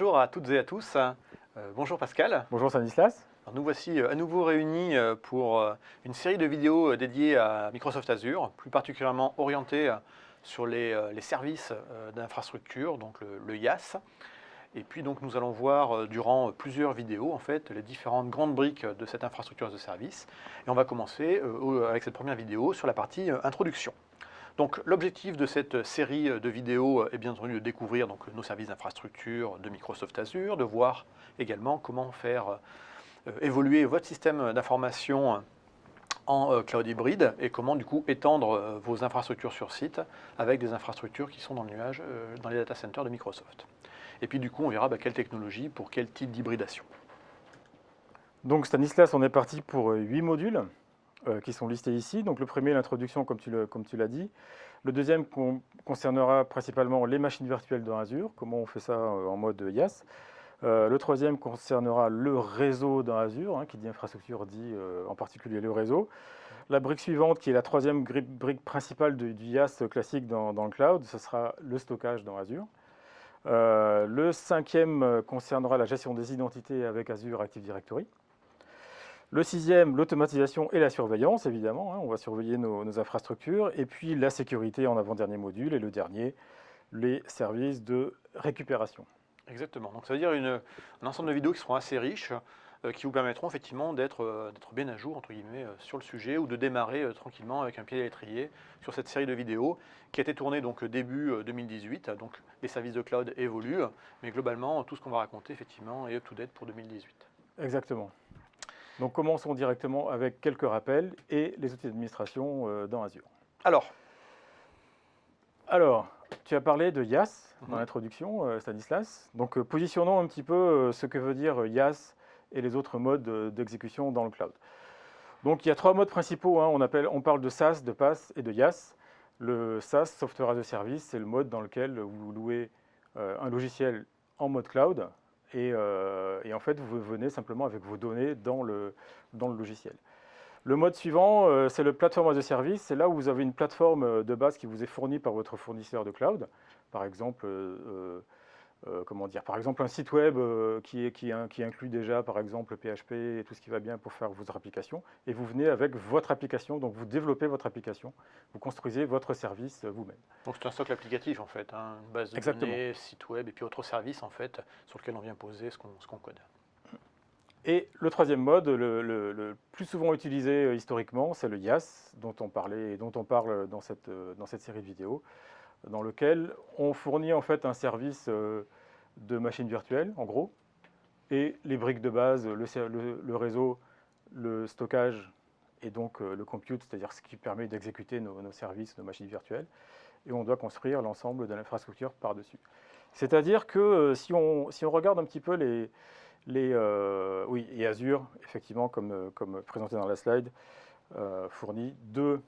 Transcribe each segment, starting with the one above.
Bonjour à toutes et à tous. Bonjour Pascal. Bonjour Stanislas. Alors, nous voici à nouveau réunis pour une série de vidéos dédiées à Microsoft Azure, plus particulièrement orientées sur les services d'infrastructure, donc le IaaS. Et puis donc nous allons voir durant plusieurs vidéos en fait les différentes grandes briques de cette infrastructure as a service. Et on va commencer avec cette première vidéo sur la partie introduction. Donc l'objectif de cette série de vidéos est bien entendu de découvrir donc, nos services d'infrastructure de Microsoft Azure, de voir également comment faire évoluer votre système d'information en cloud hybride et comment du coup étendre vos infrastructures sur site avec des infrastructures qui sont dans le nuage, dans les data centers de Microsoft. Et puis du coup on verra quelle technologie pour quel type d'hybridation. Donc Stanislas, on est parti pour 8 modules qui sont listés ici. Donc le premier, l'introduction comme tu l'as dit. Le deuxième concernera principalement les machines virtuelles dans Azure, comment on fait ça en mode IaaS. Le troisième concernera le réseau dans Azure, qui dit infrastructure dit en particulier le réseau. La brique suivante, qui est la troisième brique principale du IaaS classique dans le cloud, ce sera le stockage dans Azure. Le cinquième concernera la gestion des identités avec Azure Active Directory. Le sixième, l'automatisation et la surveillance, évidemment. On va surveiller nos infrastructures. Et puis la sécurité en avant-dernier module. Et le dernier, les services de récupération. Exactement. Donc ça veut dire un ensemble de vidéos qui seront assez riches, qui vous permettront effectivement d'être bien à jour entre guillemets sur le sujet ou de démarrer tranquillement avec un pied à l'étrier sur cette série de vidéos qui a été tournée donc début 2018. Donc les services de cloud évoluent, mais globalement tout ce qu'on va raconter effectivement est up-to-date pour 2018. Exactement. Donc commençons directement avec quelques rappels et les outils d'administration dans Azure. Alors, tu as parlé de IaaS dans l'introduction, Stanislas. Donc positionnons un petit peu ce que veut dire IaaS et les autres modes d'exécution dans le cloud. Donc il y a trois modes principaux. On parle de SaaS, de PaaS et de IaaS. Le SaaS, Software as a Service, c'est le mode dans lequel vous louez un logiciel en mode cloud. Et en fait, vous venez simplement avec vos données dans le logiciel. Le mode suivant, c'est le Platform as a Service. C'est là où vous avez une plateforme de base qui vous est fournie par votre fournisseur de cloud. Par exemple, un site web qui inclut déjà, par exemple, PHP et tout ce qui va bien pour faire votre application. Et vous venez avec votre application, donc vous développez votre application, vous construisez votre service vous-même. Donc c'est un socle applicatif en fait, une base de données, site web et puis autres services en fait sur lequel on vient poser ce qu'on code. Et le troisième mode, le plus souvent utilisé historiquement, c'est le IaaS, dont on parle dans cette série de vidéos, dans lequel on fournit en fait un service de machine virtuelle, en gros, et les briques de base, le réseau, le stockage et donc le compute, c'est-à-dire ce qui permet d'exécuter nos services, nos machines virtuelles, et on doit construire l'ensemble de l'infrastructure par-dessus. C'est-à-dire que si on regarde un petit peu et Azure, effectivement, comme présenté dans la slide, fournit deux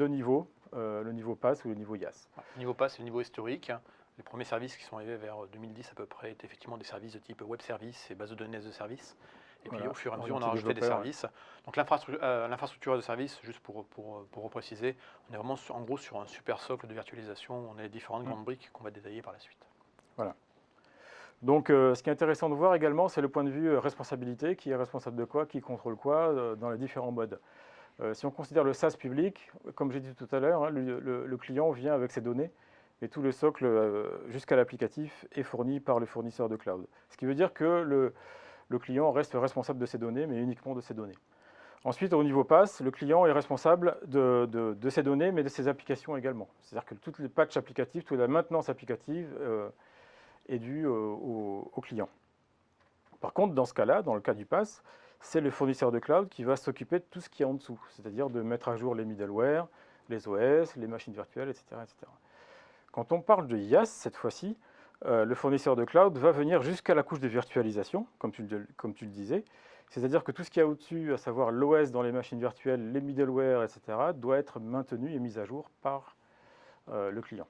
niveaux, le niveau PaaS ou le niveau IaaS. Le niveau PaaS, c'est le niveau historique. Les premiers services qui sont arrivés vers 2010 à peu près étaient effectivement des services de type web service et base de données as a service. Et puis au fur et à mesure, on a rajouté des services. Donc l'infrastructure as a service, juste pour repréciser, on est vraiment en gros sur un super socle de virtualisation. On a les différentes grandes briques qu'on va détailler par la suite. Voilà. Donc ce qui est intéressant de voir également, c'est le point de vue responsabilité, qui est responsable de quoi, qui contrôle quoi dans les différents modes. Si on considère le SaaS public, comme j'ai dit tout à l'heure, le client vient avec ses données, et tout le socle jusqu'à l'applicatif est fourni par le fournisseur de cloud. Ce qui veut dire que le client reste responsable de ses données, mais uniquement de ses données. Ensuite, au niveau PaaS, le client est responsable de ses données, mais de ses applications également. C'est-à-dire que toutes les patchs applicatifs, toute la maintenance applicative est due au client. Par contre, dans ce cas-là, dans le cas du PaaS, c'est le fournisseur de cloud qui va s'occuper de tout ce qui est en dessous, c'est-à-dire de mettre à jour les middleware, les OS, les machines virtuelles, etc., etc. Quand on parle de IaaS, cette fois-ci, le fournisseur de cloud va venir jusqu'à la couche de virtualisation, comme tu le disais, c'est-à-dire que tout ce qu'il y a au-dessus, à savoir l'OS dans les machines virtuelles, les middleware, etc., doit être maintenu et mis à jour par le client.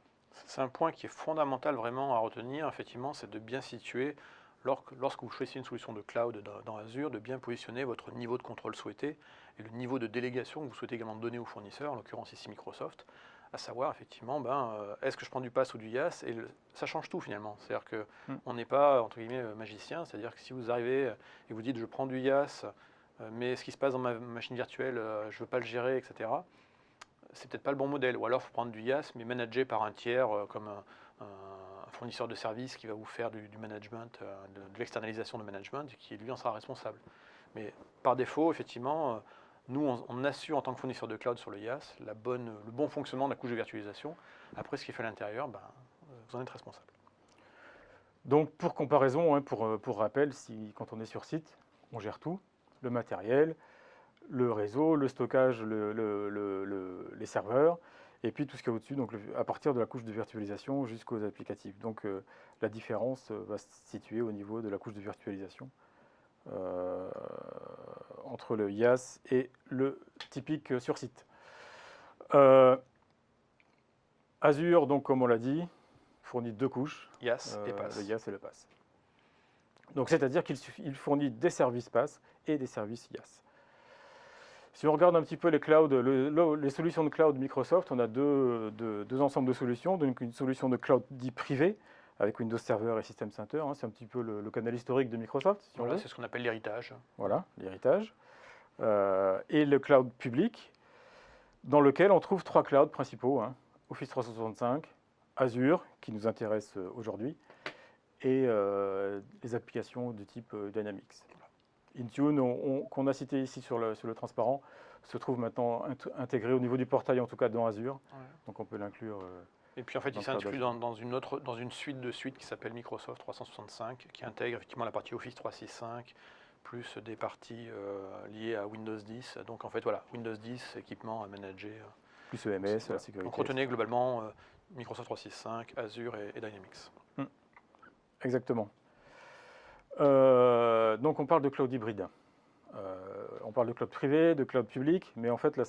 C'est un point qui est fondamental vraiment à retenir, effectivement, c'est de bien situer, lorsque vous choisissez une solution de cloud dans Azure, de bien positionner votre niveau de contrôle souhaité et le niveau de délégation que vous souhaitez également donner au fournisseur, en l'occurrence ici Microsoft, à savoir effectivement, est-ce que je prends du PaaS ou du IaaS, et ça change tout finalement. C'est-à-dire qu'on n'est pas, entre guillemets, magicien, c'est-à-dire que si vous arrivez et vous dites je prends du IaaS, mais ce qui se passe dans ma machine virtuelle, je ne veux pas le gérer, etc., c'est peut-être pas le bon modèle. Ou alors il faut prendre du IaaS, mais managé par un tiers, comme un fournisseur de services qui va vous faire du management, de l'externalisation de management, et qui lui en sera responsable. Mais par défaut, effectivement, nous, on assure en tant que fournisseur de cloud sur le IaaS le bon fonctionnement de la couche de virtualisation. Après, ce qui est fait à l'intérieur, vous en êtes responsable. Donc pour comparaison, hein, pour rappel, quand on est sur site, on gère tout, le matériel, le réseau, le stockage, les serveurs, et puis tout ce qu'il y a au-dessus, donc à partir de la couche de virtualisation jusqu'aux applicatifs. Donc la différence va se situer au niveau de la couche de virtualisation entre le IaaS et le typique sur site. Azure, donc comme on l'a dit, fournit deux couches, IaaS et PaaS. le IaaS et le PaaS. Donc c'est-à-dire qu'il fournit des services PaaS et des services IaaS. Si on regarde un petit peu les clouds, les solutions de cloud Microsoft, on a deux ensembles de solutions. Donc une solution de cloud dit privé, avec Windows Server et System Center. Hein, c'est un petit peu le canal historique de Microsoft. Si voilà, c'est ce qu'on appelle l'héritage. Voilà, l'héritage. Et le cloud public, dans lequel on trouve trois clouds principaux. Hein, Office 365, Azure, qui nous intéresse aujourd'hui, et les applications de type Dynamics. Intune, qu'on a cité ici sur le transparent, se trouve maintenant intégré au niveau du portail, en tout cas dans Azure. Ouais. Donc on peut l'inclure. Et puis en fait, il s'inclut dans une suite de suites qui s'appelle Microsoft 365, qui intègre effectivement la partie Office 365, plus des parties liées à Windows 10. Donc en fait, voilà, Windows 10, équipement à manager. Plus EMS, la sécurité. Donc retenez globalement Microsoft 365, Azure et Dynamics. Exactement. Donc on parle de cloud hybride. On parle de cloud privé, de cloud public, mais en fait,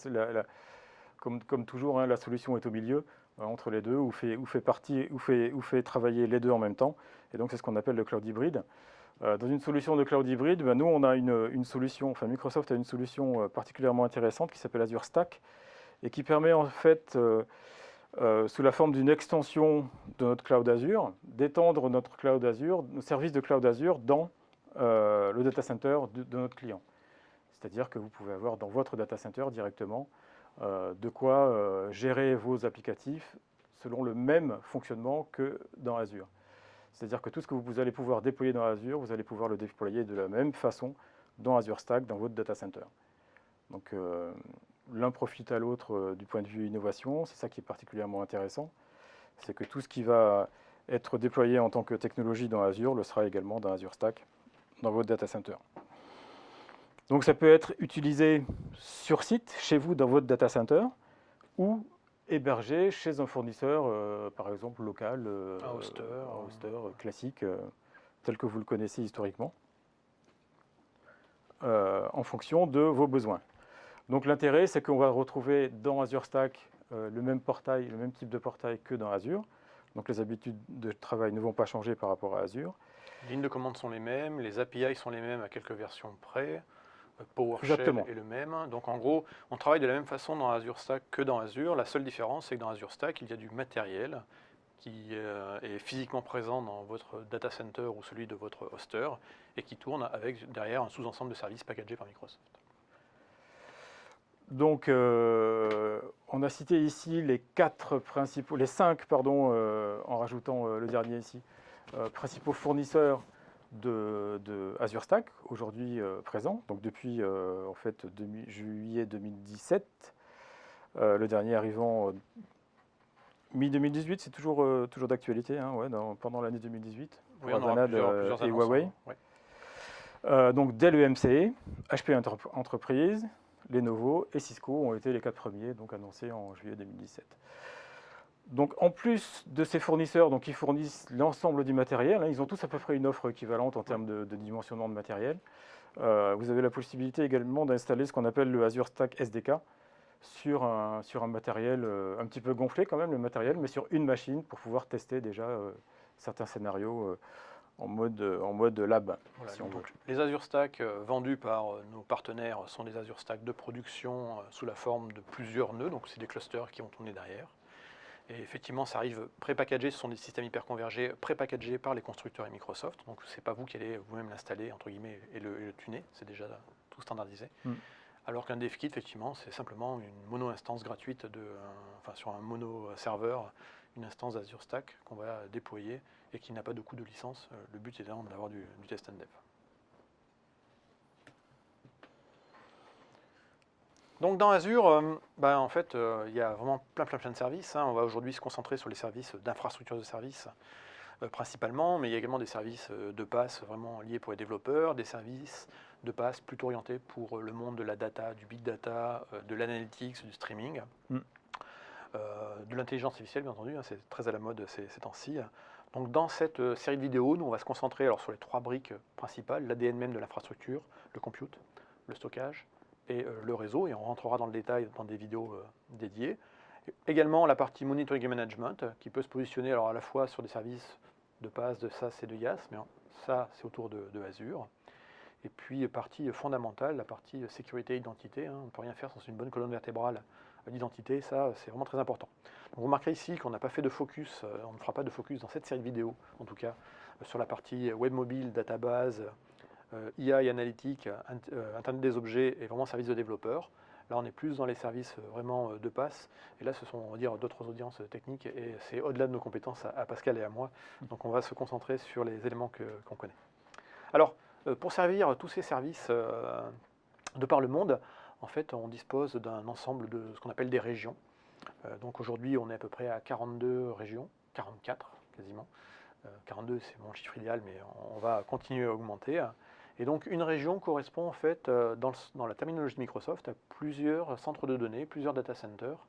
comme toujours, hein, la solution est au milieu, entre les deux, ou fait travailler les deux en même temps. Et donc c'est ce qu'on appelle le cloud hybride. Dans une solution de cloud hybride, nous on a une solution, enfin Microsoft a une solution particulièrement intéressante qui s'appelle Azure Stack et qui permet en fait sous la forme d'une extension de notre cloud Azure, d'étendre notre cloud Azure, nos services de cloud Azure dans le data center de notre client. C'est-à-dire que vous pouvez avoir dans votre data center directement de quoi gérer vos applicatifs selon le même fonctionnement que dans Azure. C'est-à-dire que tout ce que vous allez pouvoir déployer dans Azure, vous allez pouvoir le déployer de la même façon dans Azure Stack, dans votre data center. Donc l'un profite à l'autre du point de vue innovation, c'est ça qui est particulièrement intéressant. C'est que tout ce qui va être déployé en tant que technologie dans Azure le sera également dans Azure Stack, dans votre data center. Donc ça peut être utilisé sur site, chez vous, dans votre data center, ou hébergé chez un fournisseur, par exemple local, un hoster classique, tel que vous le connaissez historiquement, en fonction de vos besoins. Donc l'intérêt, c'est qu'on va retrouver dans Azure Stack le même portail, le même type de portail que dans Azure. Donc les habitudes de travail ne vont pas changer par rapport à Azure. Les lignes de commande sont les mêmes, les API sont les mêmes à quelques versions près. PowerShell est le même. Donc en gros, on travaille de la même façon dans Azure Stack que dans Azure. La seule différence, c'est que dans Azure Stack, il y a du matériel qui est physiquement présent dans votre data center ou celui de votre hoster et qui tourne avec derrière un sous-ensemble de services packagés par Microsoft. Donc on a cité ici les cinq, en rajoutant le dernier ici, principaux fournisseurs de Azure Stack, aujourd'hui présent, donc depuis en fait juillet 2017, le dernier arrivant mi-2018, c'est toujours d'actualité, hein, ouais, pendant l'année 2018, pour Avanade et Huawei. Ouais. Donc Dell EMC, HP Enterprise, Lenovo et Cisco ont été les 4 premiers donc annoncés en juillet 2017. Donc en plus de ces fournisseurs qui fournissent l'ensemble du matériel, hein, ils ont tous à peu près une offre équivalente en termes de dimensionnement de matériel. Vous avez la possibilité également d'installer ce qu'on appelle le Azure Stack SDK sur un matériel un petit peu gonflé quand même, le matériel, mais sur une machine pour pouvoir tester déjà certains scénarios en mode lab. Voilà, si on veut. Les Azure Stack vendus par nos partenaires sont des Azure Stack de production sous la forme de plusieurs nœuds, donc c'est des clusters qui vont tourner derrière. Et effectivement, ça arrive pré-packagé, ce sont des systèmes hyperconvergés pré-packagés par les constructeurs et Microsoft. Donc ce n'est pas vous qui allez vous-même l'installer, entre guillemets, et le tuner, c'est déjà tout standardisé. Alors qu'un dev kit, effectivement, c'est simplement une mono-instance gratuite sur un mono-serveur, une instance d'Azure Stack qu'on va déployer et qui n'a pas de coût de licence. Le but étant d'avoir du test and dev. Donc dans Azure, en fait, il y a vraiment plein de services. On va aujourd'hui se concentrer sur les services d'infrastructure de services principalement, mais il y a également des services de pass vraiment liés pour les développeurs, des services de pass plutôt orientés pour le monde de la data, du big data, de l'analytics, du streaming, de l'intelligence artificielle bien entendu, c'est très à la mode ces temps-ci. Donc dans cette série de vidéos, nous on va se concentrer alors sur les 3 briques principales, l'ADN même de l'infrastructure, le compute, le stockage et le réseau, et on rentrera dans le détail dans des vidéos dédiées. Également la partie monitoring et management qui peut se positionner alors à la fois sur des services de PaaS, de SaaS et de IaaS, mais ça c'est autour de Azure. Et puis partie fondamentale, la partie sécurité et identité, on ne peut rien faire sans une bonne colonne vertébrale d'identité, ça c'est vraiment très important. Donc, vous remarquerez ici qu'on n'a pas fait de focus, on ne fera pas de focus dans cette série de vidéos, en tout cas sur la partie web mobile, database, IA et analytique, Internet des objets et vraiment services de développeurs. Là, on est plus dans les services vraiment de pass. Et là, ce sont, on va dire, d'autres audiences techniques. Et c'est au-delà de nos compétences à Pascal et à moi. Donc, on va se concentrer sur les éléments qu'on connaît. Alors, pour servir tous ces services de par le monde, en fait, on dispose d'un ensemble de ce qu'on appelle des régions. Donc, aujourd'hui, on est à peu près à 42 régions, 44 quasiment. 42, c'est mon chiffre idéal, mais on va continuer à augmenter. Et donc une région correspond en fait, dans la terminologie de Microsoft, à plusieurs centres de données, plusieurs data centers,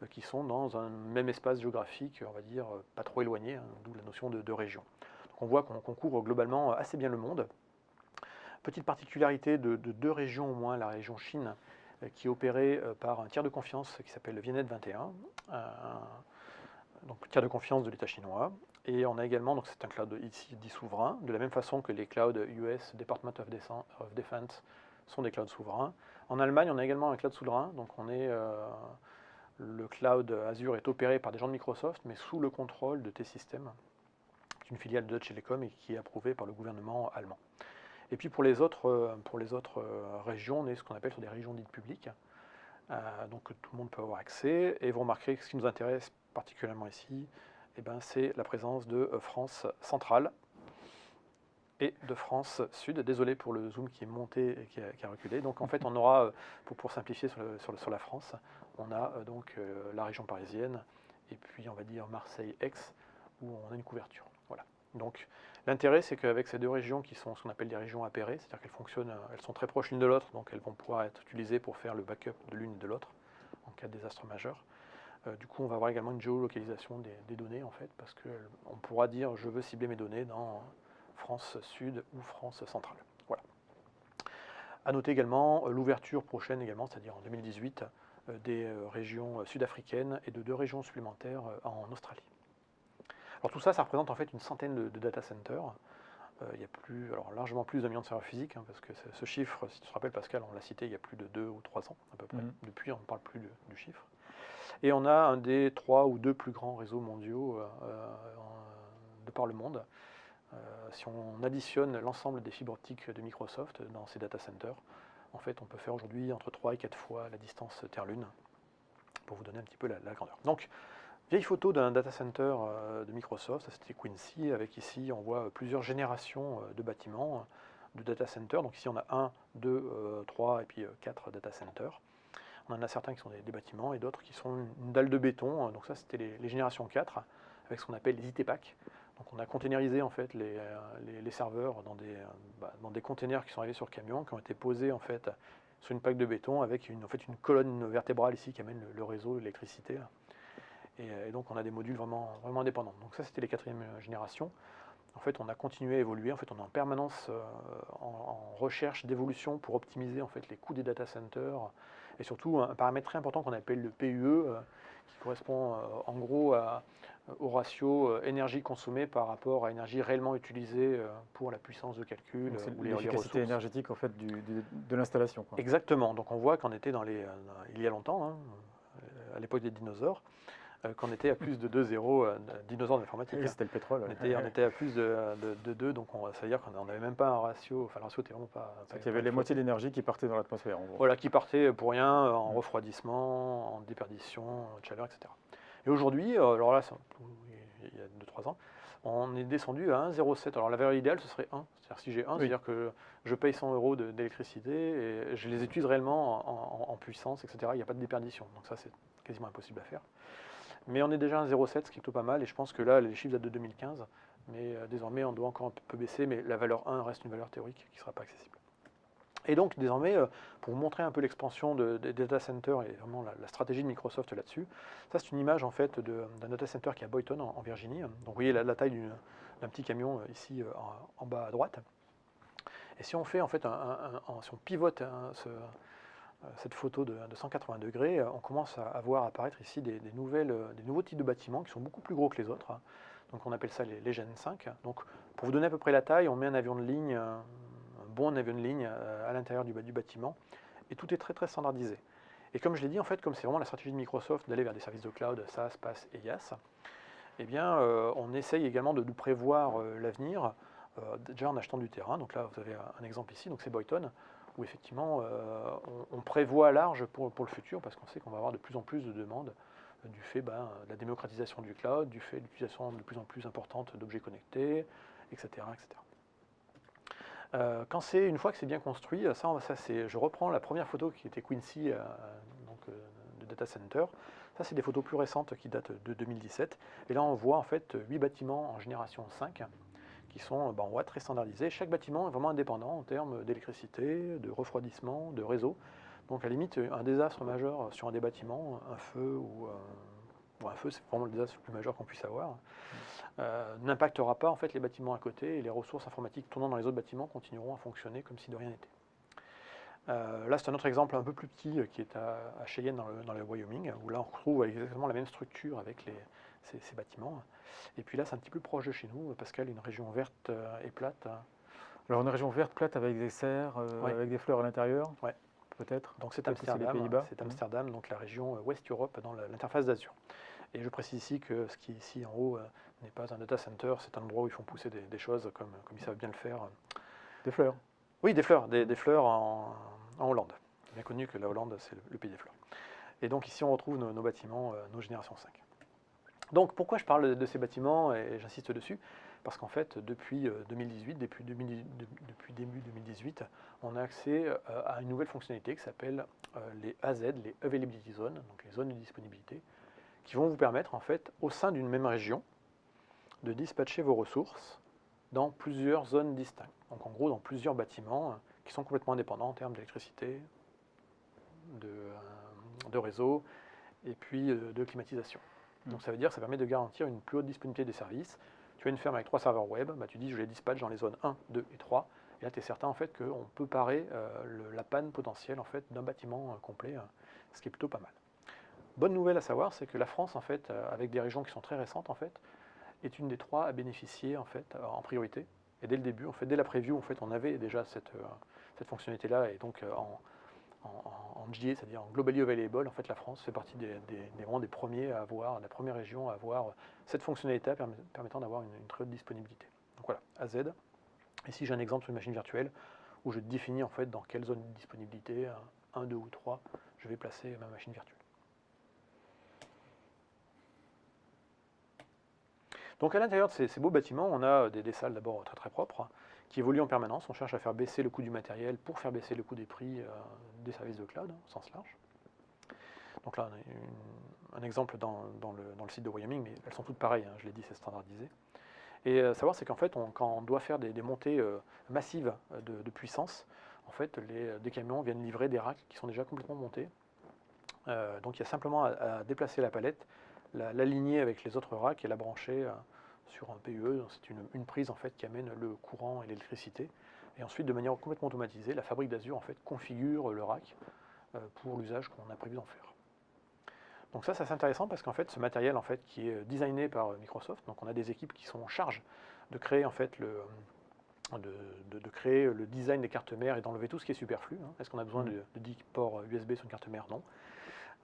qui sont dans un même espace géographique, on va dire, pas trop éloigné, d'où la notion de région. Donc on voit qu'on couvre globalement assez bien le monde. Petite particularité de 2 régions au moins, la région Chine, qui est opérée par un tiers de confiance qui s'appelle le VNet 21, donc tiers de confiance de l'État chinois. Et on a également, donc c'est un cloud ici dit souverain, de la même façon que les clouds US, Department of Defense, sont des clouds souverains. En Allemagne, on a également un cloud souverain, donc le cloud Azure est opéré par des gens de Microsoft, mais sous le contrôle de T-Systems, qui est une filiale de Deutsche Telekom et qui est approuvée par le gouvernement allemand. Et puis pour les autres régions, on est ce qu'on appelle sur des régions dites publiques, donc tout le monde peut avoir accès. Et vous remarquerez que ce qui nous intéresse particulièrement ici, c'est la présence de France centrale et de France sud. Désolé pour le zoom qui est monté et qui a reculé. Donc en fait, on aura, pour simplifier sur la France, on a donc la région parisienne et puis on va dire Marseille-Aix où on a une couverture. Voilà. Donc l'intérêt, c'est qu'avec ces 2 régions qui sont ce qu'on appelle des régions appairées, c'est-à-dire qu'elles fonctionnent, elles sont très proches l'une de l'autre, donc elles vont pouvoir être utilisées pour faire le backup de l'une et de l'autre en cas de désastre majeur. Du coup, on va avoir également une géolocalisation des données, en fait, parce qu'on pourra dire je veux cibler mes données dans France Sud ou France Centrale. Voilà. À noter également l'ouverture prochaine également, c'est-à-dire en 2018, des régions sud-africaines et de 2 régions supplémentaires en Australie. Alors tout ça, ça représente en fait une centaine de data centers. Il y a largement plus de millions de serveurs physiques, parce que ce chiffre, si tu te rappelles Pascal, on l'a cité il y a plus de 2 ou 3 ans à peu près. Depuis, on ne parle plus du chiffre. Et on a un des 3 ou 2 plus grands réseaux mondiaux de par le monde. Si on additionne l'ensemble des fibres optiques de Microsoft dans ces data centers, en fait, on peut faire aujourd'hui entre 3 et 4 fois la distance Terre-Lune, pour vous donner un petit peu la grandeur. Donc, vieille photo d'un data center de Microsoft, c'était Quincy, avec ici, on voit plusieurs générations de bâtiments, de data centers. Donc ici, on a 1, 2, 3 et puis 4 data centers. On en a certains qui sont des bâtiments et d'autres qui sont une dalle de béton. Donc ça, c'était les générations 4, avec ce qu'on appelle les IT-Packs. Donc on a containerisé en fait les serveurs dans des containers qui sont arrivés sur camion, qui ont été posés en fait sur une plaque de béton avec une colonne vertébrale ici qui amène le réseau, l'électricité. Et donc on a des modules vraiment indépendants. Donc ça, c'était les 4e générations. En fait, on a continué à évoluer. En fait, on est en permanence en recherche d'évolution pour optimiser en fait les coûts des data centers. Et surtout, un paramètre très important qu'on appelle le PUE, qui correspond en gros au ratio énergie consommée par rapport à énergie réellement utilisée pour la puissance de calcul ou les ressources. L'efficacité énergétique en fait, de l'installation. Exactement. Donc on voit qu'on était il y a longtemps, à l'époque des dinosaures, qu'on était à plus de 2,0 dinosaures de l'informatique. Et c'était le pétrole. On était à plus de 2, donc ça veut dire qu'on n'avait même pas un ratio, enfin le ratio était vraiment pas... Il y avait la moitié de l'énergie qui partait dans l'atmosphère, en gros. Voilà, qui partait pour rien, en refroidissement, en déperdition, en chaleur, etc. Et aujourd'hui, alors là, il y a 2-3 ans, on est descendu à 1,07. Alors la valeur idéale, ce serait 1. C'est-à-dire si j'ai 1, c'est-à-dire que je paye 100 euros d'électricité et je les utilise réellement en puissance, etc. Il n'y a pas de déperdition. Donc ça, c'est quasiment impossible à faire. Mais on est déjà à 1,07, ce qui est plutôt pas mal. Et je pense que là, les chiffres datent de 2015. Mais désormais, on doit encore un peu baisser. Mais la valeur 1 reste une valeur théorique qui ne sera pas accessible. Et donc, désormais, pour vous montrer un peu l'expansion des data centers et vraiment la stratégie de Microsoft là-dessus, ça c'est une image en fait d'un data center qui est à Boynton en Virginie. Donc vous voyez la taille d'un petit camion ici en bas à droite. Et si on fait en fait, si on pivote cette photo de 180 degrés, on commence à voir apparaître ici des nouveaux types de bâtiments qui sont beaucoup plus gros que les autres. Donc on appelle ça les Gen 5. Donc pour vous donner à peu près la taille, on met un avion de ligne, un bon avion de ligne à l'intérieur du bâtiment, et tout est très très standardisé. Et comme je l'ai dit, en fait, comme c'est vraiment la stratégie de Microsoft d'aller vers des services de cloud, SaaS, PaaS et IaaS, eh bien, on essaye également de prévoir l'avenir, déjà en achetant du terrain. Donc là, vous avez un exemple ici, donc c'est Boynton, où effectivement, on prévoit large pour le futur, parce qu'on sait qu'on va avoir de plus en plus de demandes du fait de la démocratisation du cloud, du fait de l'utilisation de plus en plus importante d'objets connectés, etc. etc. Une fois que c'est bien construit, je reprends la première photo qui était Quincy, de data center. Ça, c'est des photos plus récentes qui datent de 2017. Et là, on voit en fait 8 bâtiments en génération 5 qui sont en voie très standardisés. Chaque bâtiment est vraiment indépendant en termes d'électricité, de refroidissement, de réseau. Donc, à la limite, un désastre majeur sur un des bâtiments, un feu un feu, c'est vraiment le désastre le plus majeur qu'on puisse avoir, n'impactera pas en fait les bâtiments à côté, et les ressources informatiques tournant dans les autres bâtiments continueront à fonctionner comme si de rien n'était. Là, c'est un autre exemple un peu plus petit qui est à Cheyenne dans le Wyoming, où là on retrouve exactement la même structure avec ces bâtiments. Et puis là, c'est un petit peu proche de chez nous, Pascal, une région verte et plate. Alors une région verte, plate, avec des serres, Ouais. avec des fleurs à l'intérieur, Ouais. peut-être. Donc c'est Peut-être que Amsterdam, les Pays-Bas. c'est Amsterdam, donc la région West Europe dans l'interface d'Azur. Et je précise ici que ce qui est ici en haut n'est pas un data center, c'est un endroit où ils font pousser des choses comme ils savent bien le faire. Des fleurs. Oui, des fleurs en Hollande. Bien connu que la Hollande, c'est le pays des fleurs. Et donc ici, on retrouve nos bâtiments, nos générations 5. Donc pourquoi je parle de ces bâtiments et j'insiste dessus? Parce qu'en fait, depuis 2018, depuis début 2018, on a accès à une nouvelle fonctionnalité qui s'appelle les AZ, les Availability Zones, donc les zones de disponibilité, qui vont vous permettre, en fait, au sein d'une même région, de dispatcher vos ressources dans plusieurs zones distinctes. Donc en gros, dans plusieurs bâtiments qui sont complètement indépendants en termes d'électricité, de réseau et puis de climatisation. Donc ça veut dire que ça permet de garantir une plus haute disponibilité des services. Tu as une ferme avec 3 serveurs web, tu dis je les dispatche dans les zones 1, 2 et 3. Et là, tu es certain en fait qu'on peut parer la panne potentielle en fait, d'un bâtiment complet, ce qui est plutôt pas mal. Bonne nouvelle à savoir, c'est que la France, en fait, avec des régions qui sont très récentes, en fait, est une des 3 à bénéficier en fait en priorité. Et dès le début, en fait, dès la preview, en fait, on avait déjà cette fonctionnalité-là, et donc en GA, c'est-à-dire en Globally Available, en fait, la France fait partie vraiment des premiers à avoir, la première région à avoir cette fonctionnalité permettant d'avoir une très haute disponibilité. Donc voilà, AZ. Ici, j'ai un exemple sur une machine virtuelle où je définis en fait dans quelle zone de disponibilité, 1, 2 ou 3, je vais placer ma machine virtuelle. Donc à l'intérieur de ces beaux bâtiments, on a des salles d'abord très très propres, qui évoluent en permanence. On cherche à faire baisser le coût du matériel pour faire baisser le coût des prix des services de cloud, au sens large. Donc là, on a un exemple dans le site de Wyoming, mais elles sont toutes pareilles, je l'ai dit, c'est standardisé. Et savoir, c'est qu'en fait, quand on doit faire des montées massives de puissance, en fait, des camions viennent livrer des racks qui sont déjà complètement montés. Donc il y a simplement à déplacer la palette, l'aligner avec les autres racks et la brancher sur un PUE. C'est une prise en fait qui amène le courant et l'électricité. Et ensuite, de manière complètement automatisée, la fabrique d'Azure en fait configure le rack pour l'usage qu'on a prévu d'en faire. Donc ça, c'est intéressant parce qu'en fait, ce matériel en fait qui est designé par Microsoft, donc on a des équipes qui sont en charge de créer en fait de créer le design des cartes mères et d'enlever tout ce qui est superflu. Est-ce qu'on a besoin de 10 ports USB sur une carte mère? Non.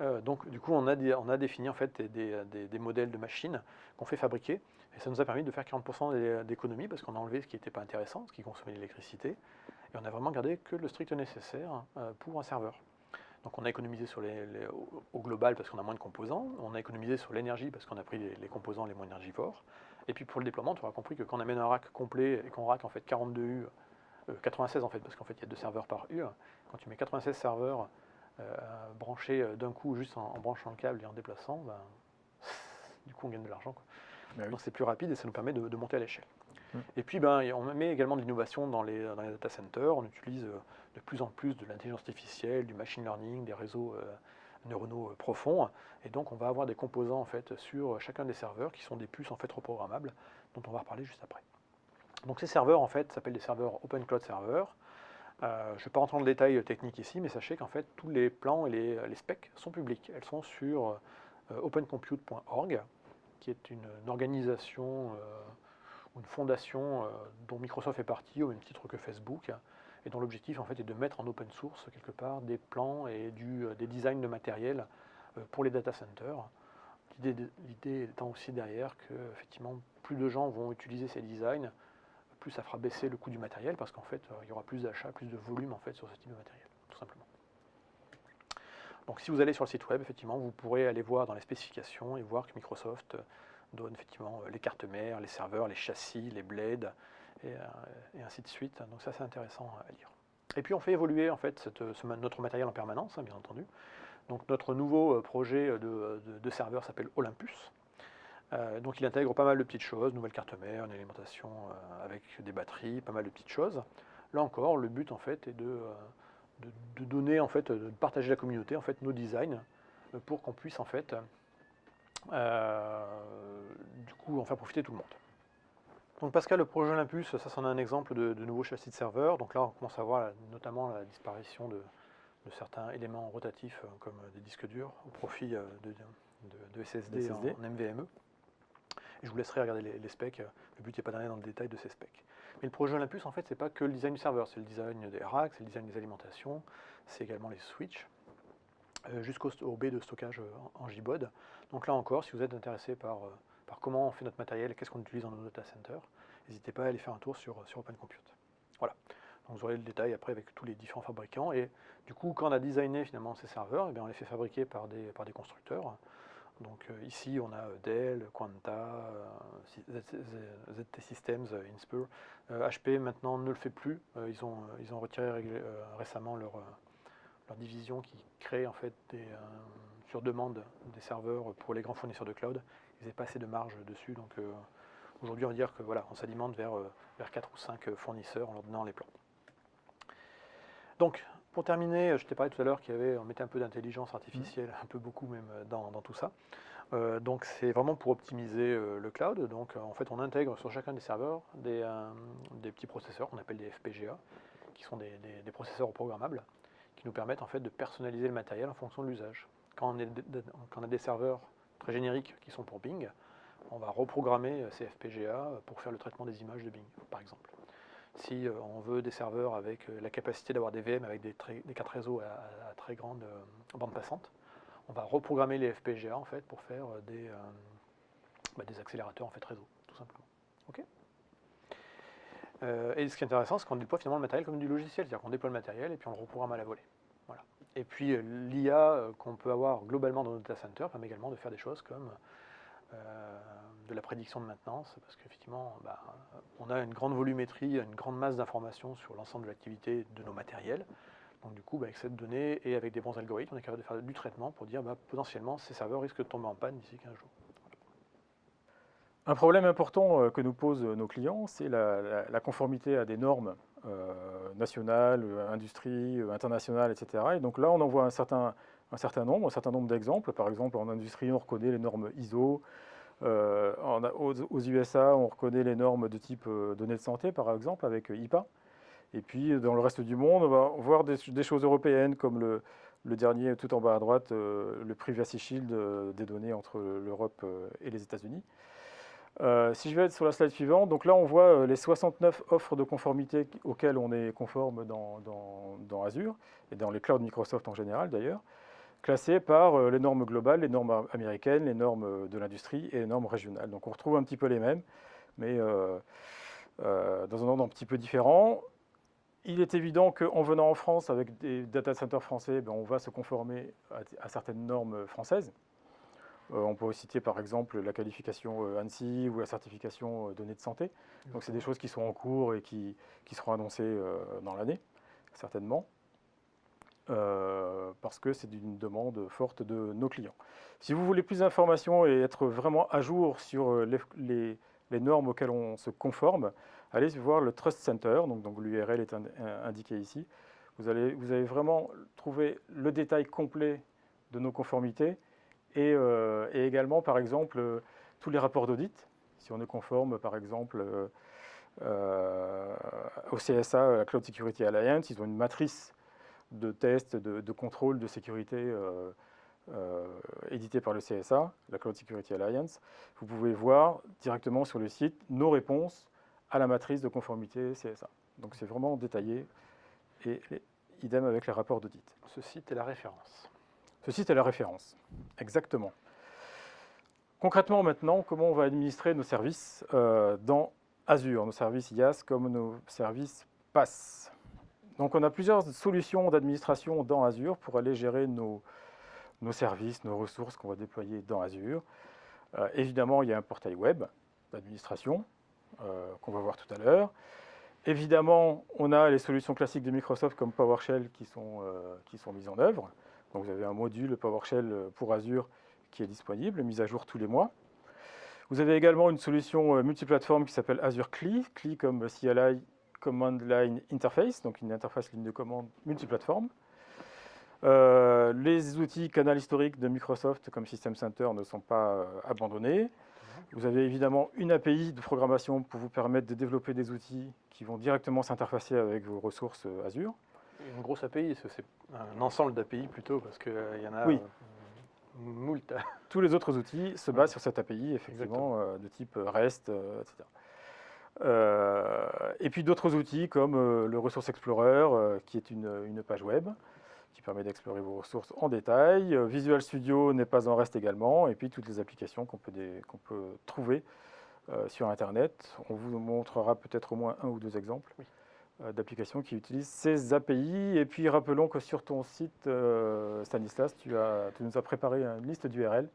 Donc du coup, on a défini en fait des modèles de machines qu'on fait fabriquer, et ça nous a permis de faire 40% d'économie parce qu'on a enlevé ce qui n'était pas intéressant, ce qui consommait de l'électricité, et on a vraiment gardé que le strict nécessaire pour un serveur. Donc on a économisé au global parce qu'on a moins de composants, on a économisé sur l'énergie parce qu'on a pris les composants les moins énergivores, et puis pour le déploiement, tu auras compris que quand on amène un rack complet et qu'on rack en fait 42 U, 96 en fait, parce qu'en fait il y a 2 serveurs par U, quand tu mets 96 serveurs branchés d'un coup juste en branchant le câble et en déplaçant, ben, du coup on gagne de l'argent, quoi. Ben oui. Donc c'est plus rapide et ça nous permet de monter à l'échelle. Mm. Et puis ben, on met également de l'innovation dans les data centers, on utilise de plus en plus de l'intelligence artificielle, du machine learning, des réseaux neuronaux profonds, et donc on va avoir des composants en fait sur chacun des serveurs qui sont des puces en fait reprogrammables, dont on va reparler juste après. Donc ces serveurs en fait s'appellent des serveurs Open Cloud Server. Je ne vais pas rentrer dans le détail technique ici, mais sachez qu'en fait tous les plans et les specs sont publics. Elles sont sur opencompute.org, qui est une organisation ou une fondation dont Microsoft fait partie, au même titre que Facebook, et dont l'objectif en fait est de mettre en open source quelque part des plans et des designs de matériel pour les data centers. L'idée étant aussi derrière que effectivement plus de gens vont utiliser ces designs, plus ça fera baisser le coût du matériel parce qu'en fait il y aura plus d'achats, plus de volume en fait sur ce type de matériel, tout simplement. Donc si vous allez sur le site web, effectivement, vous pourrez aller voir dans les spécifications et voir que Microsoft donne effectivement les cartes mères, les serveurs, les châssis, les blades et ainsi de suite. Donc ça c'est intéressant à lire. Et puis on fait évoluer en fait notre matériel en permanence, hein, bien entendu. Donc notre nouveau projet de serveur s'appelle Olympus. Donc il intègre pas mal de petites choses, nouvelle carte mère, une alimentation avec des batteries, pas mal de petites choses. Là encore, le but en fait est de donner en fait, de partager la communauté en fait nos designs pour qu'on puisse en fait du coup en faire profiter tout le monde. Donc Pascal, le projet Olympus, ça c'en est un exemple de nouveau châssis de serveur. Donc là on commence à voir notamment la disparition de certains éléments rotatifs comme des disques durs au profit de SSD en NVMe. Et je vous laisserai regarder les specs. Le but n'est pas d'aller dans le détail de ces specs. Mais le projet Olympus, en fait, c'est pas que le design du serveur, c'est le design des racks, c'est le design des alimentations, c'est également les switches, jusqu'au B de stockage en JBOD. Donc là encore, si vous êtes intéressé par comment on fait notre matériel et qu'est-ce qu'on utilise dans nos data centers, n'hésitez pas à aller faire un tour sur Open Compute. Voilà. Donc vous aurez le détail après avec tous les différents fabricants. Et du coup, quand on a designé finalement ces serveurs, eh bien, on les fait fabriquer par des constructeurs. Donc ici, on a Dell, Quanta, ZT Systems, Inspur. HP maintenant ne le fait plus. Ils ont retiré récemment leur division qui crée en fait sur demande des serveurs pour les grands fournisseurs de cloud. Ils n'avaient pas assez de marge dessus. Donc aujourd'hui, on va dire que voilà, on s'alimente vers 4 ou 5 fournisseurs en leur donnant les plans. Donc, pour terminer, je t'ai parlé tout à l'heure on mettait un peu d'intelligence artificielle, un peu beaucoup même dans tout ça. Donc c'est vraiment pour optimiser le cloud. Donc en fait on intègre sur chacun des serveurs des petits processeurs qu'on appelle des FPGA, qui sont des processeurs programmables, qui nous permettent en fait de personnaliser le matériel en fonction de l'usage. Quand on a des serveurs très génériques qui sont pour Bing, on va reprogrammer ces FPGA pour faire le traitement des images de Bing, par exemple. Si on veut des serveurs avec la capacité d'avoir des VM avec des cartes réseau à très grande bande passante, on va reprogrammer les FPGA en fait pour faire des accélérateurs en fait réseau, tout simplement. Okay, et ce qui est intéressant, c'est qu'on déploie finalement le matériel comme du logiciel, c'est-à-dire qu'on déploie le matériel et puis on le reprogramme à la volée. Voilà. Et puis l'IA qu'on peut avoir globalement dans nos data centers permet également de faire des choses comme de la prédiction de maintenance, parce qu'effectivement, on a une grande volumétrie, une grande masse d'informations sur l'ensemble de l'activité de nos matériels. Donc du coup, avec cette donnée et avec des bons algorithmes, on est capable de faire du traitement pour dire potentiellement ces serveurs risquent de tomber en panne d'ici 15 jours. Un problème important que nous posent nos clients, c'est la conformité à des normes nationales, industrie, internationales, etc. Et donc là, on en voit un certain nombre d'exemples. Par exemple, en industrie, on reconnaît les normes ISO. Aux USA, on reconnaît les normes de type données de santé, par exemple, avec IPA. Et puis, dans le reste du monde, on va voir des choses européennes, comme le dernier, tout en bas à droite, le Privacy Shield des données entre l'Europe et les États-Unis. Si je vais être sur la slide suivante, donc là, on voit les 69 offres de conformité auxquelles on est conforme dans Azure, et dans les clouds Microsoft en général, d'ailleurs, classés par les normes globales, les normes américaines, les normes de l'industrie et les normes régionales. Donc on retrouve un petit peu les mêmes, mais dans un ordre un petit peu différent. Il est évident qu'en venant en France avec des data centers français, on va se conformer à certaines normes françaises. On peut citer par exemple la qualification ANSI ou la certification données de santé. Donc c'est des choses qui sont en cours et qui seront annoncées dans l'année, certainement, parce que c'est une demande forte de nos clients. Si vous voulez plus d'informations et être vraiment à jour sur les normes auxquelles on se conforme, allez voir le Trust Center, donc l'URL est indiquée ici. Vous allez vraiment trouver le détail complet de nos conformités et également, par exemple, tous les rapports d'audit. Si on est conforme, par exemple, au CSA, la Cloud Security Alliance, ils ont une matrice de tests, de contrôle de sécurité édité par le CSA, la Cloud Security Alliance. Vous pouvez voir directement sur le site nos réponses à la matrice de conformité CSA. Donc c'est vraiment détaillé et idem avec les rapports d'audit. Ce site est la référence. Ce site est la référence, exactement. Concrètement maintenant, comment on va administrer nos services dans Azure, nos services IaaS comme nos services PaaS. Donc on a plusieurs solutions d'administration dans Azure pour aller gérer nos services, nos ressources qu'on va déployer dans Azure. Évidemment, il y a un portail web d'administration qu'on va voir tout à l'heure. Évidemment, on a les solutions classiques de Microsoft comme PowerShell qui sont mises en œuvre. Donc vous avez un module PowerShell pour Azure qui est disponible, mise à jour tous les mois. Vous avez également une solution multiplateforme qui s'appelle Azure CLI, CLI comme CLI Command Line Interface, donc une interface ligne de commande multiplateforme. Les outils canal historiques de Microsoft comme System Center ne sont pas abandonnés. Vous avez évidemment une API de programmation pour vous permettre de développer des outils qui vont directement s'interfacer avec vos ressources Azure. Une grosse API, c'est un ensemble d'API plutôt, parce qu'il y en a moult. Tous les autres outils se basent sur cette API, effectivement, de type REST, etc. Et puis d'autres outils comme le Resource Explorer, qui est une page web, qui permet d'explorer vos ressources en détail. Visual Studio n'est pas en reste également, et puis toutes les applications qu'on peut trouver sur Internet. On vous montrera peut-être au moins un ou deux exemples d'applications qui utilisent ces API. Et puis rappelons que sur ton site, Stanislas, tu nous as préparé une liste d'URL.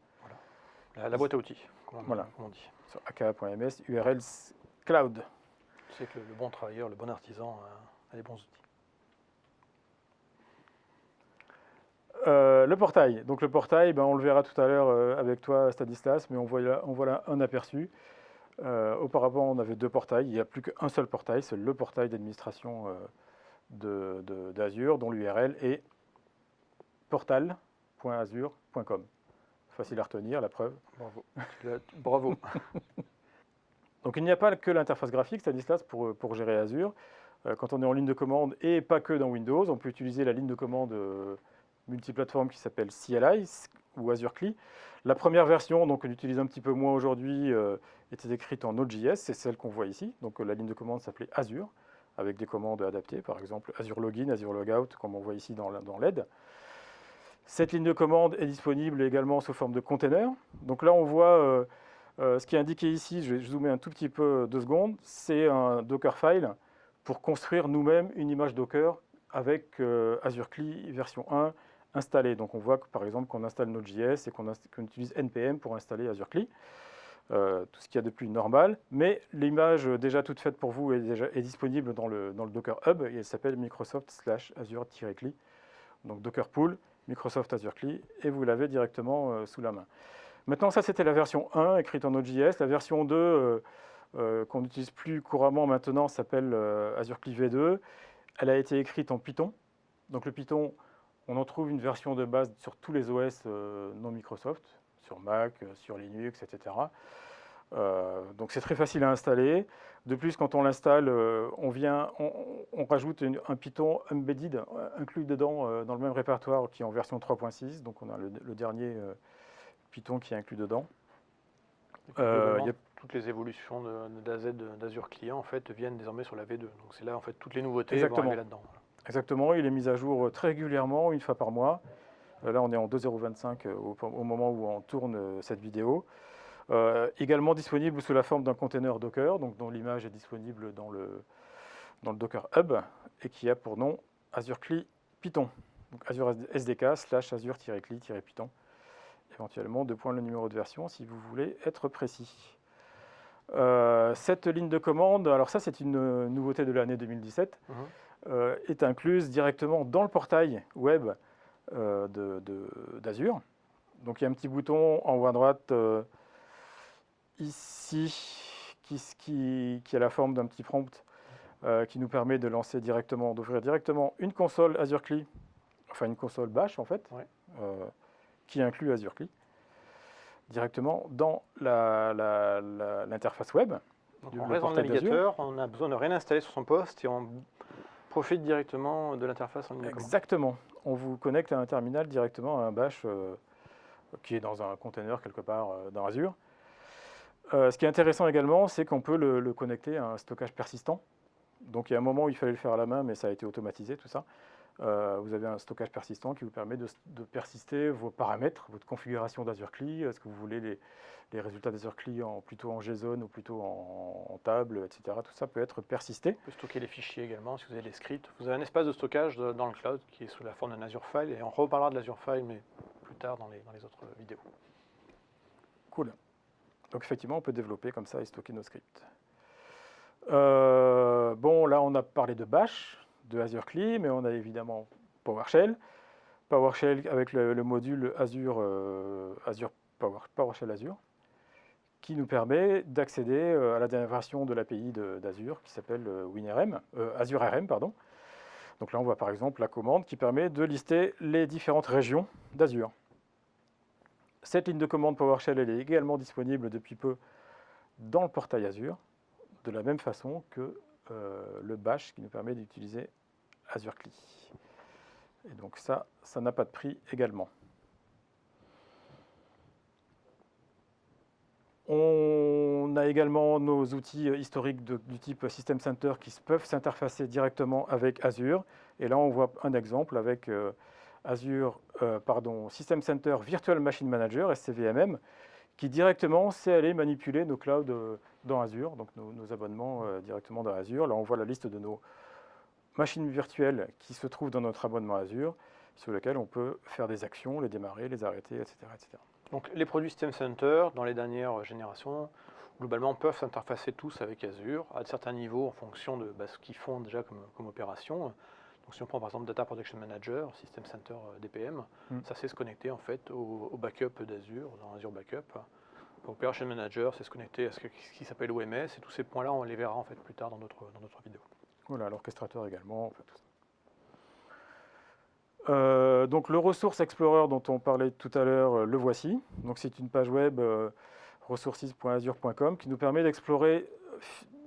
Voilà. La boîte à outils, comme on dit. Sur aka.ms, URL Cloud. Tu sais que le bon travailleur, le bon artisan a les bons outils. Le portail. Donc le portail, on le verra tout à l'heure avec toi, Stanislas, mais on voit là un aperçu. Auparavant, on avait deux portails. Il n'y a plus qu'un seul portail, c'est le portail d'administration d'Azure, dont l'URL est portal.azure.com. Facile à retenir, la preuve. Bravo. Bravo. Donc il n'y a pas que l'interface graphique, Stanislas, pour gérer Azure. Quand on est en ligne de commande, et pas que dans Windows, on peut utiliser la ligne de commande multiplateforme qui s'appelle CLI ou Azure CLI. La première version, donc on utilise un petit peu moins aujourd'hui, était écrite en Node.js, c'est celle qu'on voit ici. Donc la ligne de commande s'appelait Azure, avec des commandes adaptées, par exemple Azure Login, Azure Logout, comme on voit ici dans l'aide. Cette ligne de commande est disponible également sous forme de container. Donc là, on voit ce qui est indiqué ici, je vais zoomer un tout petit peu 2 secondes, c'est un Dockerfile pour construire nous-mêmes une image Docker avec Azure CLI version 1 installée. Donc on voit que, par exemple qu'on installe Node.js et qu'on utilise NPM pour installer Azure CLI. Tout ce qu'il y a de plus normal, mais l'image déjà toute faite pour vous est disponible dans le Docker Hub et elle s'appelle Microsoft/Azure-CLI. Donc Docker Pool, Microsoft Azure CLI, et vous l'avez directement sous la main. Maintenant, ça c'était la version 1 écrite en Node.js. La version 2 qu'on n'utilise plus couramment maintenant s'appelle Azure CLI V2. Elle a été écrite en Python. Donc le Python, on en trouve une version de base sur tous les OS non Microsoft, sur Mac, sur Linux, etc. Donc c'est très facile à installer. De plus, quand on l'installe, on rajoute un Python embedded inclus dedans dans le même répertoire qui est en version 3.6. Donc on a le dernier Python qui est inclus dedans. Toutes les évolutions d'Azure Client en fait viennent désormais sur la V2. Donc c'est là en fait toutes les nouveautés vont arriver là-dedans. Exactement, il est mis à jour très régulièrement, une fois par mois. Là, on est en 2.0.25 au moment où on tourne cette vidéo. Également disponible sous la forme d'un container Docker, donc dont l'image est disponible dans le Docker Hub et qui a pour nom Azure CLI Python. Donc Azure SDK / Azure-CLI-Python. Éventuellement, le numéro de version si vous voulez être précis. Cette ligne de commande, alors ça c'est une nouveauté de l'année 2017, est incluse directement dans le portail web d'Azure. Donc il y a un petit bouton en haut à droite ici qui a la forme d'un petit prompt qui nous permet de lancer directement, d'ouvrir directement une console Azure CLI, enfin une console Bash en fait, qui inclut Azure CLI, directement dans l'interface web. Donc on reste dans le navigateur, on a besoin de rien installer sur son poste et on profite directement de l'interface en ligne de commande. Exactement. On vous connecte à un terminal directement à un bash qui est dans un container quelque part dans Azure. Ce qui est intéressant également, c'est qu'on peut le connecter à un stockage persistant. Donc il y a un moment où il fallait le faire à la main, mais ça a été automatisé tout ça. Vous avez un stockage persistant qui vous permet de persister vos paramètres, votre configuration d'Azure CLI, est-ce que vous voulez les résultats d'Azure CLI plutôt en JSON ou plutôt en table, etc. Tout ça peut être persisté. On peut stocker les fichiers également si vous avez des scripts. Vous avez un espace de stockage dans le cloud qui est sous la forme d'un Azure File et on reparlera de l'Azure File mais plus tard dans les autres vidéos. Cool. Donc effectivement, on peut développer comme ça et stocker nos scripts. Bon, là on a parlé de Bash, de Azure CLI, mais on a évidemment PowerShell. PowerShell avec le module Azure PowerShell Azure, qui nous permet d'accéder à la dernière version de l'API d'Azure qui s'appelle Azure RM, pardon. Donc là on voit par exemple la commande qui permet de lister les différentes régions d'Azure. Cette ligne de commande PowerShell elle est également disponible depuis peu dans le portail Azure, de la même façon que le Bash qui nous permet d'utiliser Azure CLI. Et donc ça n'a pas de prix également. On a également nos outils historiques du type System Center qui peuvent s'interfacer directement avec Azure. Et là, on voit un exemple avec System Center Virtual Machine Manager, SCVMM, qui directement sait aller manipuler nos clouds dans Azure, donc nos abonnements directement dans Azure. Là, on voit la liste de nos machines virtuelles qui se trouvent dans notre abonnement Azure, sur lesquelles on peut faire des actions, les démarrer, les arrêter, etc. etc. Donc les produits System Center, dans les dernières générations, globalement peuvent s'interfacer tous avec Azure, à certains niveaux en fonction de ce qu'ils font déjà comme opération. Donc si on prend par exemple Data Protection Manager, System Center DPM, ça sait se connecter en fait au backup d'Azure, dans Azure Backup. Operation Manager, c'est se connecter à ce qui s'appelle OMS, et tous ces points-là, on les verra en fait plus tard dans notre vidéo. Voilà, l'orchestrateur également, en fait, tout ça. Donc le Resource Explorer dont on parlait tout à l'heure, le voici. Donc c'est une page web resources.azure.com qui nous permet d'explorer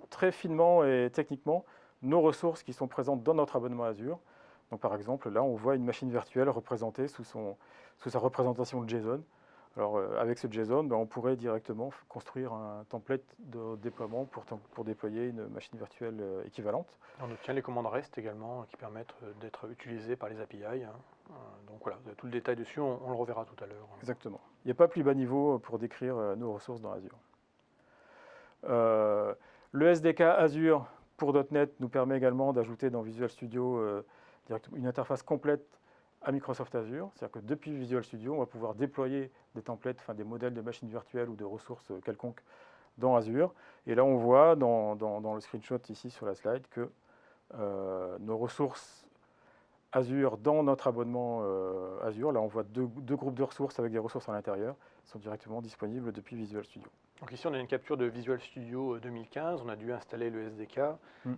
très finement et techniquement nos ressources qui sont présentes dans notre abonnement Azure. Donc par exemple, là, on voit une machine virtuelle représentée sous sa représentation de JSON. Alors avec ce JSON, on pourrait directement construire un template de déploiement pour déployer une machine virtuelle équivalente. On obtient les commandes REST également qui permettent d'être utilisées par les API. Donc voilà, tout le détail dessus, on le reverra tout à l'heure. Exactement. Il n'y a pas plus bas niveau pour décrire nos ressources dans Azure. Le SDK Azure pour .NET nous permet également d'ajouter dans Visual Studio une interface complète à Microsoft Azure, c'est-à-dire que depuis Visual Studio, on va pouvoir déployer des templates, des modèles de machines virtuelles ou de ressources quelconques dans Azure. Et là, on voit dans le screenshot ici sur la slide que nos ressources Azure dans notre abonnement Azure, là on voit deux groupes de ressources avec des ressources à l'intérieur, sont directement disponibles depuis Visual Studio. Donc ici, on a une capture de Visual Studio 2015, on a dû installer le SDK.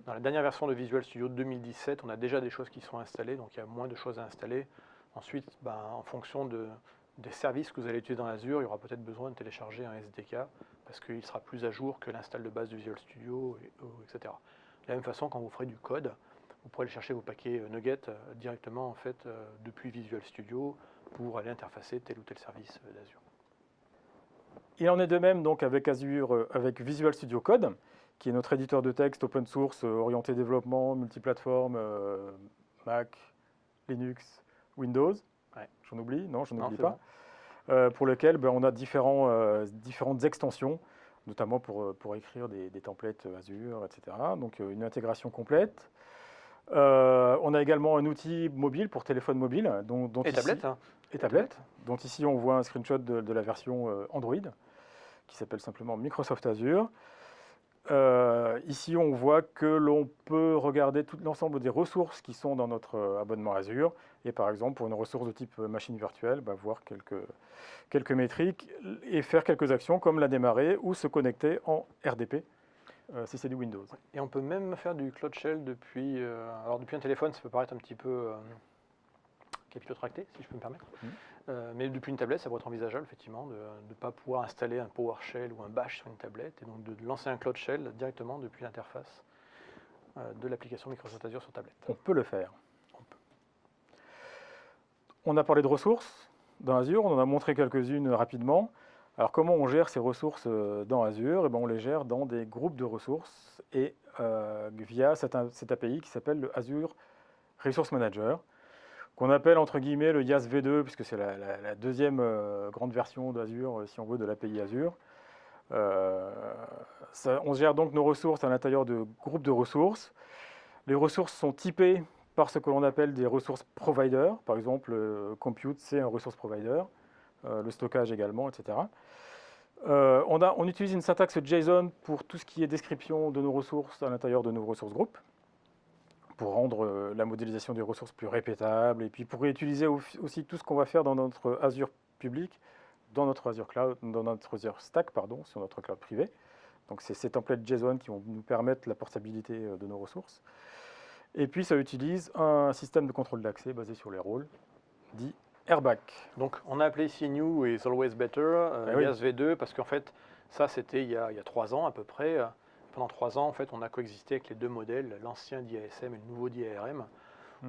Dans la dernière version de Visual Studio 2017, on a déjà des choses qui sont installées, donc il y a moins de choses à installer. Ensuite, en fonction des services que vous allez utiliser dans Azure, il y aura peut-être besoin de télécharger un SDK, parce qu'il sera plus à jour que l'install de base de Visual Studio, etc. De la même façon, quand vous ferez du code, vous pourrez aller chercher vos paquets Nuget directement en fait, depuis Visual Studio pour aller interfacer tel ou tel service d'Azure. Il en est de même donc avec Visual Studio Code, qui est notre éditeur de texte open source orienté développement, multiplateforme, Mac, Linux, Windows. Ouais. J'en oublie? Non, je Non, n'oublie c'est pas. Pour lequel on a différentes extensions, notamment pour écrire des templates Azure, etc. Donc une intégration complète. On a également un outil mobile pour téléphone mobile, dont Et ici, tablette, hein. et tablette, dont ici on voit un screenshot de la version Android, qui s'appelle simplement Microsoft Azure. Ici, on voit que l'on peut regarder tout l'ensemble des ressources qui sont dans notre abonnement Azure. Et par exemple, pour une ressource de type machine virtuelle, voir quelques métriques et faire quelques actions comme la démarrer ou se connecter en RDP si c'est du Windows. Et on peut même faire du Cloud Shell depuis. Alors, depuis un téléphone, ça peut paraître un petit peu capillotracté, si je peux me permettre. Mais depuis une tablette, ça pourrait être envisageable, effectivement, de ne pas pouvoir installer un PowerShell ou un Bash sur une tablette, et donc de lancer un Cloud Shell directement depuis l'interface de l'application Microsoft Azure sur tablette. On peut le faire. On a parlé de ressources dans Azure, on en a montré quelques-unes rapidement. Alors comment on gère ces ressources dans Azure? On les gère dans des groupes de ressources et via cette API qui s'appelle le Azure Resource Manager, qu'on appelle entre guillemets le YAS V2, puisque c'est la deuxième grande version d'Azure, si on veut, de l'API Azure. On gère donc nos ressources à l'intérieur de groupes de ressources. Les ressources sont typées par ce que l'on appelle des ressources providers. Par exemple, Compute, c'est un resource provider, le stockage également, etc. On utilise une syntaxe JSON pour tout ce qui est description de nos ressources à l'intérieur de nos ressources groupes, pour rendre la modélisation des ressources plus répétable, et puis pour réutiliser aussi tout ce qu'on va faire dans notre Azure public, dans notre Azure Cloud, dans notre Azure Stack, sur notre cloud privé. Donc c'est ces templates JSON qui vont nous permettre la portabilité de nos ressources. Et puis ça utilise un système de contrôle d'accès basé sur les rôles, dit Airback. Donc on a appelé ici New is always better, YAS V2, parce qu'en fait, ça c'était il y a 3 ans à peu près. Pendant 3 ans, en fait, on a coexisté avec les deux modèles, l'ancien d'IASM et le nouveau d'IARM.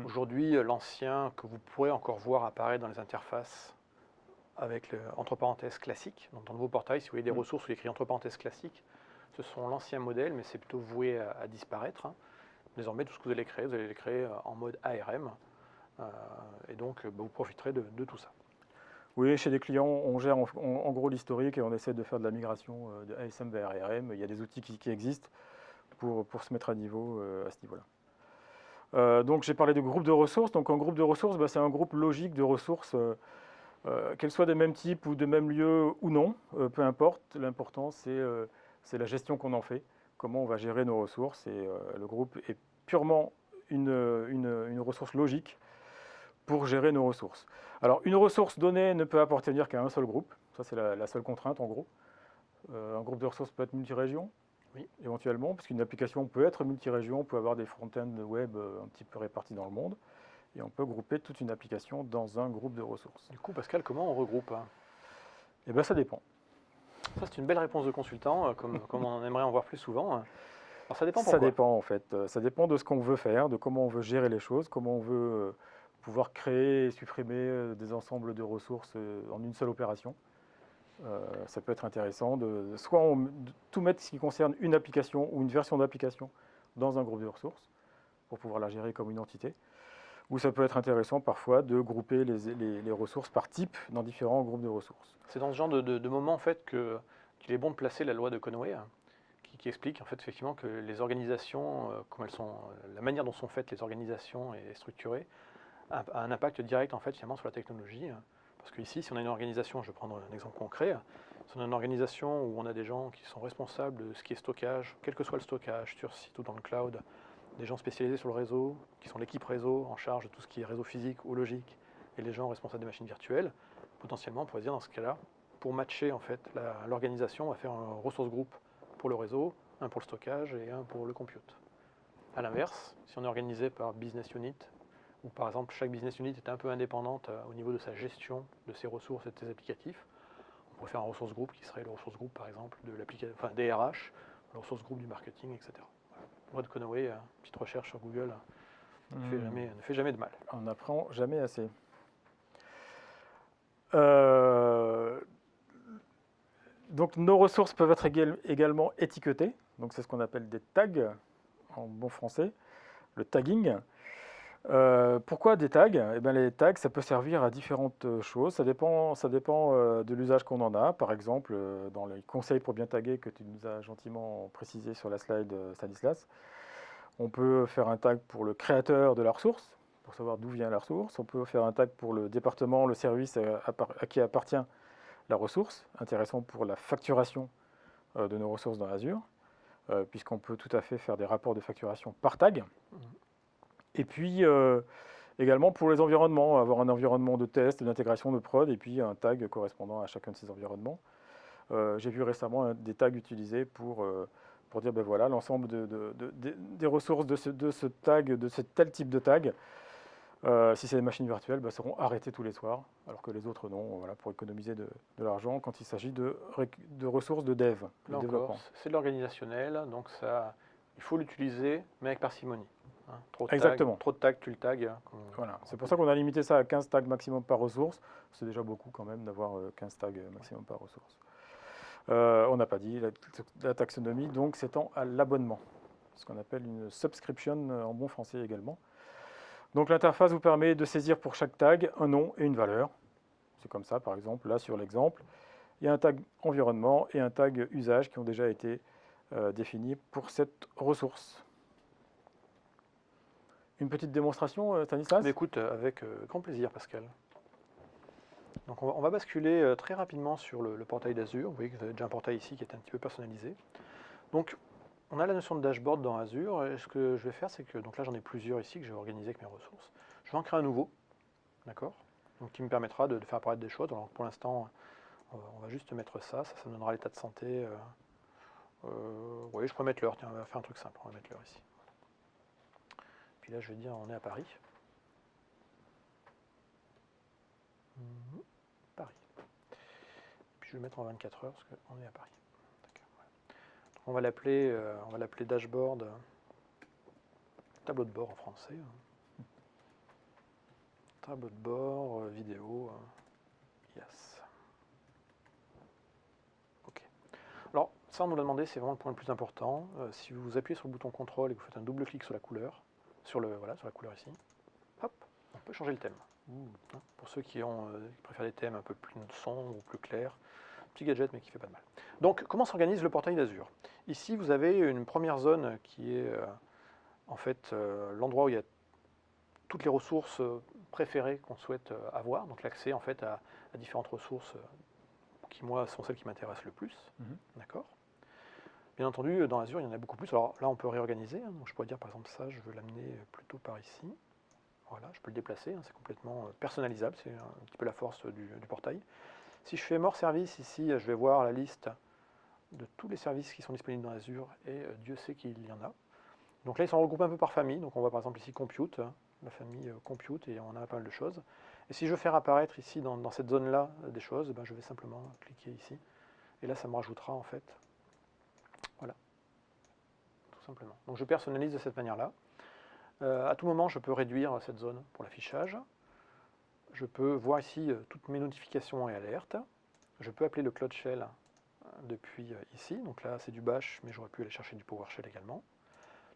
Aujourd'hui, l'ancien que vous pourrez encore voir apparaître dans les interfaces avec entre parenthèses classique. Donc dans le nouveau portail, si vous voyez des ressources où il y a écrit entre parenthèses classique, ce sont l'ancien modèle, mais c'est plutôt voué à disparaître. Désormais, tout ce que vous allez les créer en mode ARM. Et donc, vous profiterez de tout ça. Oui, chez des clients, on gère en gros l'historique et on essaie de faire de la migration de ASM vers ARM. Il y a des outils qui existent pour se mettre à niveau à ce niveau-là. Donc j'ai parlé de groupe de ressources. Donc un groupe de ressources, c'est un groupe logique de ressources, qu'elles soient des mêmes types ou de même lieu ou non, peu importe. L'important, c'est la gestion qu'on en fait, comment on va gérer nos ressources. Et le groupe est purement une ressource logique pour gérer nos ressources. Alors, une ressource donnée ne peut appartenir qu'à un seul groupe. Ça, c'est la seule contrainte, en gros. Un groupe de ressources peut être multirégion, oui, éventuellement, parce qu'une application peut être multirégion, on peut avoir des front-ends web un petit peu répartis dans le monde, et on peut grouper toute une application dans un groupe de ressources. Du coup, Pascal, comment on regroupe? Eh bien, ça dépend. Ça, c'est une belle réponse de consultant, comme on aimerait en voir plus souvent. Alors, ça dépend pourquoi? Ça dépend, en fait. Ça dépend de ce qu'on veut faire, de comment on veut gérer les choses, comment on veut pouvoir créer et supprimer des ensembles de ressources en une seule opération. Ça peut être intéressant de tout mettre ce qui concerne une application ou une version d'application dans un groupe de ressources pour pouvoir la gérer comme une entité. Ou ça peut être intéressant parfois de grouper les ressources par type dans différents groupes de ressources. C'est dans ce genre de moment en fait qu'il est bon de placer la loi de Conway, qui explique en fait effectivement que les organisations, comme elles sont, la manière dont sont faites les organisations et structurées, a un impact direct en fait finalement sur la technologie. Parce que ici, si on a une organisation, je vais prendre un exemple concret, si on a une organisation où on a des gens qui sont responsables de ce qui est stockage, quel que soit le stockage, sur site ou dans le cloud, des gens spécialisés sur le réseau, qui sont l'équipe réseau en charge de tout ce qui est réseau physique ou logique, et les gens responsables des machines virtuelles, potentiellement on pourrait dire dans ce cas-là, pour matcher en fait l'organisation, on va faire un ressource group pour le réseau, un pour le stockage et un pour le compute. A l'inverse, si on est organisé par business unit, où par exemple chaque business unit est un peu indépendante au niveau de sa gestion de ses ressources et de ses applicatifs, on pourrait faire un ressource group qui serait le ressource group par exemple des RH, le ressource group du marketing, etc. Loi de Conway, petite recherche sur Google, ne fait jamais de mal. On n'apprend jamais assez. Donc nos ressources peuvent être également étiquetées. Donc c'est ce qu'on appelle des tags en bon français, le tagging. Pourquoi des tags? Eh bien, les tags, ça peut servir à différentes choses. Ça dépend de l'usage qu'on en a. Par exemple, dans les conseils pour bien taguer que tu nous as gentiment précisé sur la slide, Stanislas, on peut faire un tag pour le créateur de la ressource, pour savoir d'où vient la ressource. On peut faire un tag pour le département, le service à qui appartient la ressource, intéressant pour la facturation de nos ressources dans Azure, puisqu'on peut tout à fait faire des rapports de facturation par tag. Et puis également pour les environnements, avoir un environnement de test, d'intégration, de prod, et puis un tag correspondant à chacun de ces environnements. J'ai vu récemment des tags utilisés pour dire, ben voilà, l'ensemble des ressources de ce tag, de ce tel type de tag, si c'est des machines virtuelles, ben, seront arrêtées tous les soirs, alors que les autres non, voilà, pour économiser de l'argent quand il s'agit de ressources de dev, de Là développement. encore, c'est de l'organisationnel, donc ça, il faut l'utiliser, mais avec parcimonie. Hein. Exactement. Trop de tags, tu le tags. Voilà. C'est pour ça qu'on a limité ça à 15 tags maximum par ressource. C'est déjà beaucoup quand même d'avoir 15 tags maximum par ressource. On n'a pas dit la taxonomie, donc s'étend à l'abonnement, ce qu'on appelle une subscription en bon français également. Donc l'interface vous permet de saisir pour chaque tag un nom et une valeur. C'est comme ça, par exemple, là sur l'exemple. Il y a un tag environnement et un tag usage qui ont déjà été définis pour cette ressource. Une petite démonstration, Stanislas? Mais écoute, avec grand plaisir, Pascal. Donc on va basculer très rapidement sur le portail d'Azure. Vous voyez que vous avez déjà un portail ici qui est un petit peu personnalisé. Donc on a la notion de dashboard dans Azure. Et ce que je vais faire, c'est que, donc là j'en ai plusieurs ici que je vais organiser avec mes ressources. Je vais en créer un nouveau, d'accord? Donc qui me permettra de faire apparaître des choses. Alors pour l'instant, on va juste mettre ça me donnera l'état de santé. Oui, je pourrais mettre l'heure, tiens, on va faire un truc simple, on va mettre l'heure ici. Puis là je vais dire on est à Paris. Paris. Puis je vais le mettre en 24 heures parce qu'on est à Paris. Voilà. On va l'appeler dashboard, tableau de bord en français. Tableau de bord, vidéo, yes. Ok. Alors ça on nous l'a demandé, c'est vraiment le point le plus important. Si vous appuyez sur le bouton contrôle et que vous faites un double clic sur la couleur, sur la couleur ici, hop, on peut changer le thème. Pour ceux qui préfèrent des thèmes un peu plus sombres ou plus clairs, petit gadget mais qui ne fait pas de mal. Donc comment s'organise le portail d'Azure? Ici vous avez une première zone qui est en fait l'endroit où il y a toutes les ressources préférées qu'on souhaite avoir, donc l'accès en fait à différentes ressources qui moi sont celles qui m'intéressent le plus. D'accord. Bien entendu, dans Azure, il y en a beaucoup plus. Alors là, on peut réorganiser. Hein. Donc, je pourrais dire, par exemple, ça, je veux l'amener plutôt par ici. Voilà, je peux le déplacer. Hein. C'est complètement personnalisable. C'est un petit peu la force du portail. Si je fais More Service ici, je vais voir la liste de tous les services qui sont disponibles dans Azure. Et Dieu sait qu'il y en a. Donc là, ils sont regroupés un peu par famille. Donc on voit par exemple ici Compute, la famille Compute, et on a pas mal de choses. Et si je veux faire apparaître ici, dans cette zone-là, des choses, ben, je vais simplement cliquer ici. Et là, ça me rajoutera en fait. Voilà. Tout simplement. Donc je personnalise de cette manière-là. À tout moment, je peux réduire cette zone pour l'affichage. Je peux voir ici toutes mes notifications et alertes. Je peux appeler le Cloud Shell depuis ici. Donc là, c'est du Bash, mais j'aurais pu aller chercher du PowerShell également.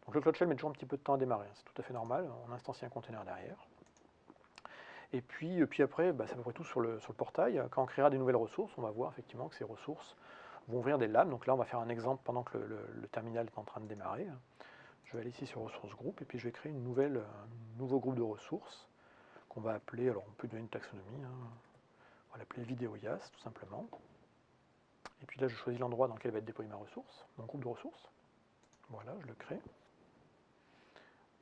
Donc le Cloud Shell met toujours un petit peu de temps à démarrer. Hein. C'est tout à fait normal. On instancie un container derrière. Et puis après, bah, c'est à peu près tout sur le portail. Quand on créera des nouvelles ressources, on va voir effectivement que ces ressources vont ouvrir des lames. Donc là, on va faire un exemple pendant que le terminal est en train de démarrer. Je vais aller ici sur ressources groupe et puis je vais créer un nouveau groupe de ressources qu'on va appeler, alors on peut donner une taxonomie, hein, on va l'appeler vidéo YAS tout simplement. Et puis là, je choisis l'endroit dans lequel va être déployée ma ressource, mon groupe de ressources. Voilà, je le crée.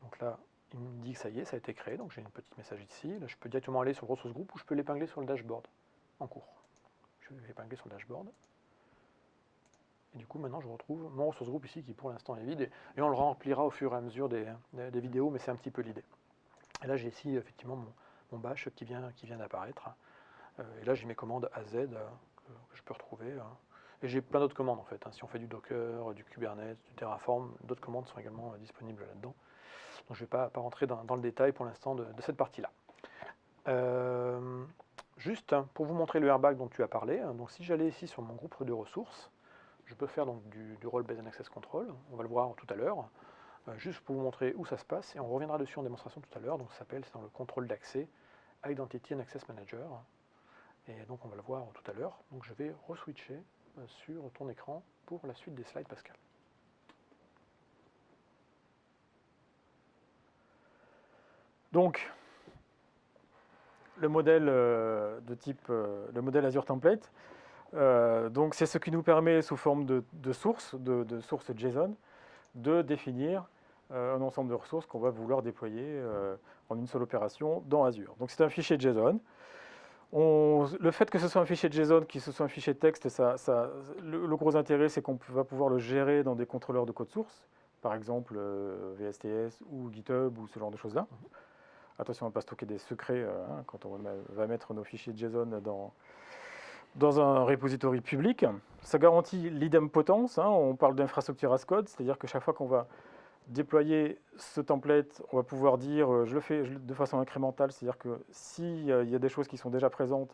Donc là, il me dit que ça y est, ça a été créé, donc j'ai une petite message ici. Là, je peux directement aller sur le ressources groupe ou je peux l'épingler sur le dashboard en cours. Je vais l'épingler sur le dashboard. Et du coup, maintenant, je retrouve mon ressource groupe ici qui, pour l'instant, est vide. Et on le remplira au fur et à mesure des vidéos, mais c'est un petit peu l'idée. Et là, j'ai ici, effectivement, mon bash qui vient d'apparaître. Et là, j'ai mes commandes AZ que je peux retrouver. Et j'ai plein d'autres commandes, en fait. Si on fait du Docker, du Kubernetes, du Terraform, d'autres commandes sont également disponibles là-dedans. Donc, je ne vais pas rentrer dans le détail pour l'instant de cette partie-là. Juste pour vous montrer le airbag dont tu as parlé. Donc, si j'allais ici sur mon groupe de ressources, je peux faire donc du Role Based Access Control, on va le voir tout à l'heure. juste pour vous montrer où ça se passe, et on reviendra dessus en démonstration tout à l'heure. Donc ça s'appelle, c'est dans le contrôle d'accès, Identity and Access Manager. Et donc on va le voir tout à l'heure. Donc je vais re-switcher sur ton écran pour la suite des slides, Pascal. Donc, le modèle de type, le modèle Azure Template, donc c'est ce qui nous permet, sous forme de source JSON, de définir un ensemble de ressources qu'on va vouloir déployer en une seule opération dans Azure. Donc c'est un fichier JSON. Le fait que ce soit un fichier JSON, que ce soit un fichier texte, le gros intérêt, c'est qu'on va pouvoir le gérer dans des contrôleurs de code source, par exemple VSTS ou GitHub ou ce genre de choses-là. Attention à ne pas stocker des secrets quand on va mettre nos fichiers JSON dans un repository public. Ça garantit l'idempotence. On parle d'infrastructure as code, c'est-à-dire que chaque fois qu'on va déployer ce template, on va pouvoir dire je le fais de façon incrémentale, c'est-à-dire que s'il y a des choses qui sont déjà présentes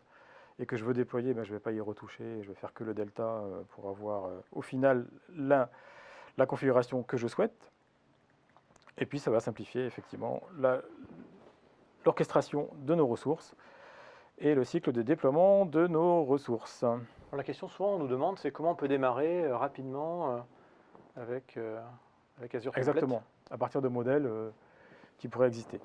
et que je veux déployer, je ne vais pas y retoucher, je vais faire que le delta pour avoir au final la configuration que je souhaite. Et puis ça va simplifier effectivement l'orchestration de nos ressources et le cycle de déploiement de nos ressources. Alors, la question souvent on nous demande, c'est comment on peut démarrer rapidement avec Azure Template. Exactement, à partir de modèles qui pourraient exister.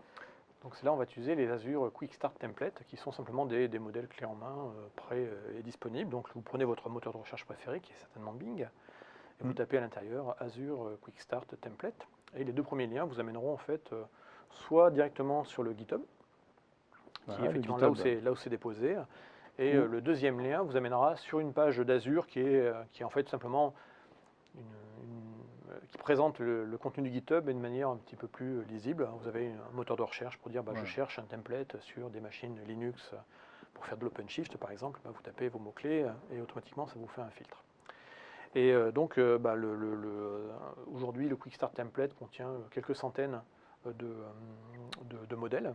Donc c'est là on va utiliser les Azure Quick Start Templates qui sont simplement des modèles clés en main, prêts et disponibles. Donc vous prenez votre moteur de recherche préféré qui est certainement Bing et vous tapez à l'intérieur Azure Quick Start Template et les deux premiers liens vous amèneront en fait soit directement sur le GitHub, qui est effectivement là où c'est déposé, et le deuxième lien vous amènera sur une page d'Azure qui est en fait simplement qui présente le contenu du GitHub d'une manière un petit peu plus lisible. Vous avez un moteur de recherche pour dire je cherche un template sur des machines Linux pour faire de l'OpenShift par exemple. Vous tapez vos mots-clés et automatiquement ça vous fait un filtre. Et donc aujourd'hui le Quick Start Template contient quelques centaines de modèles.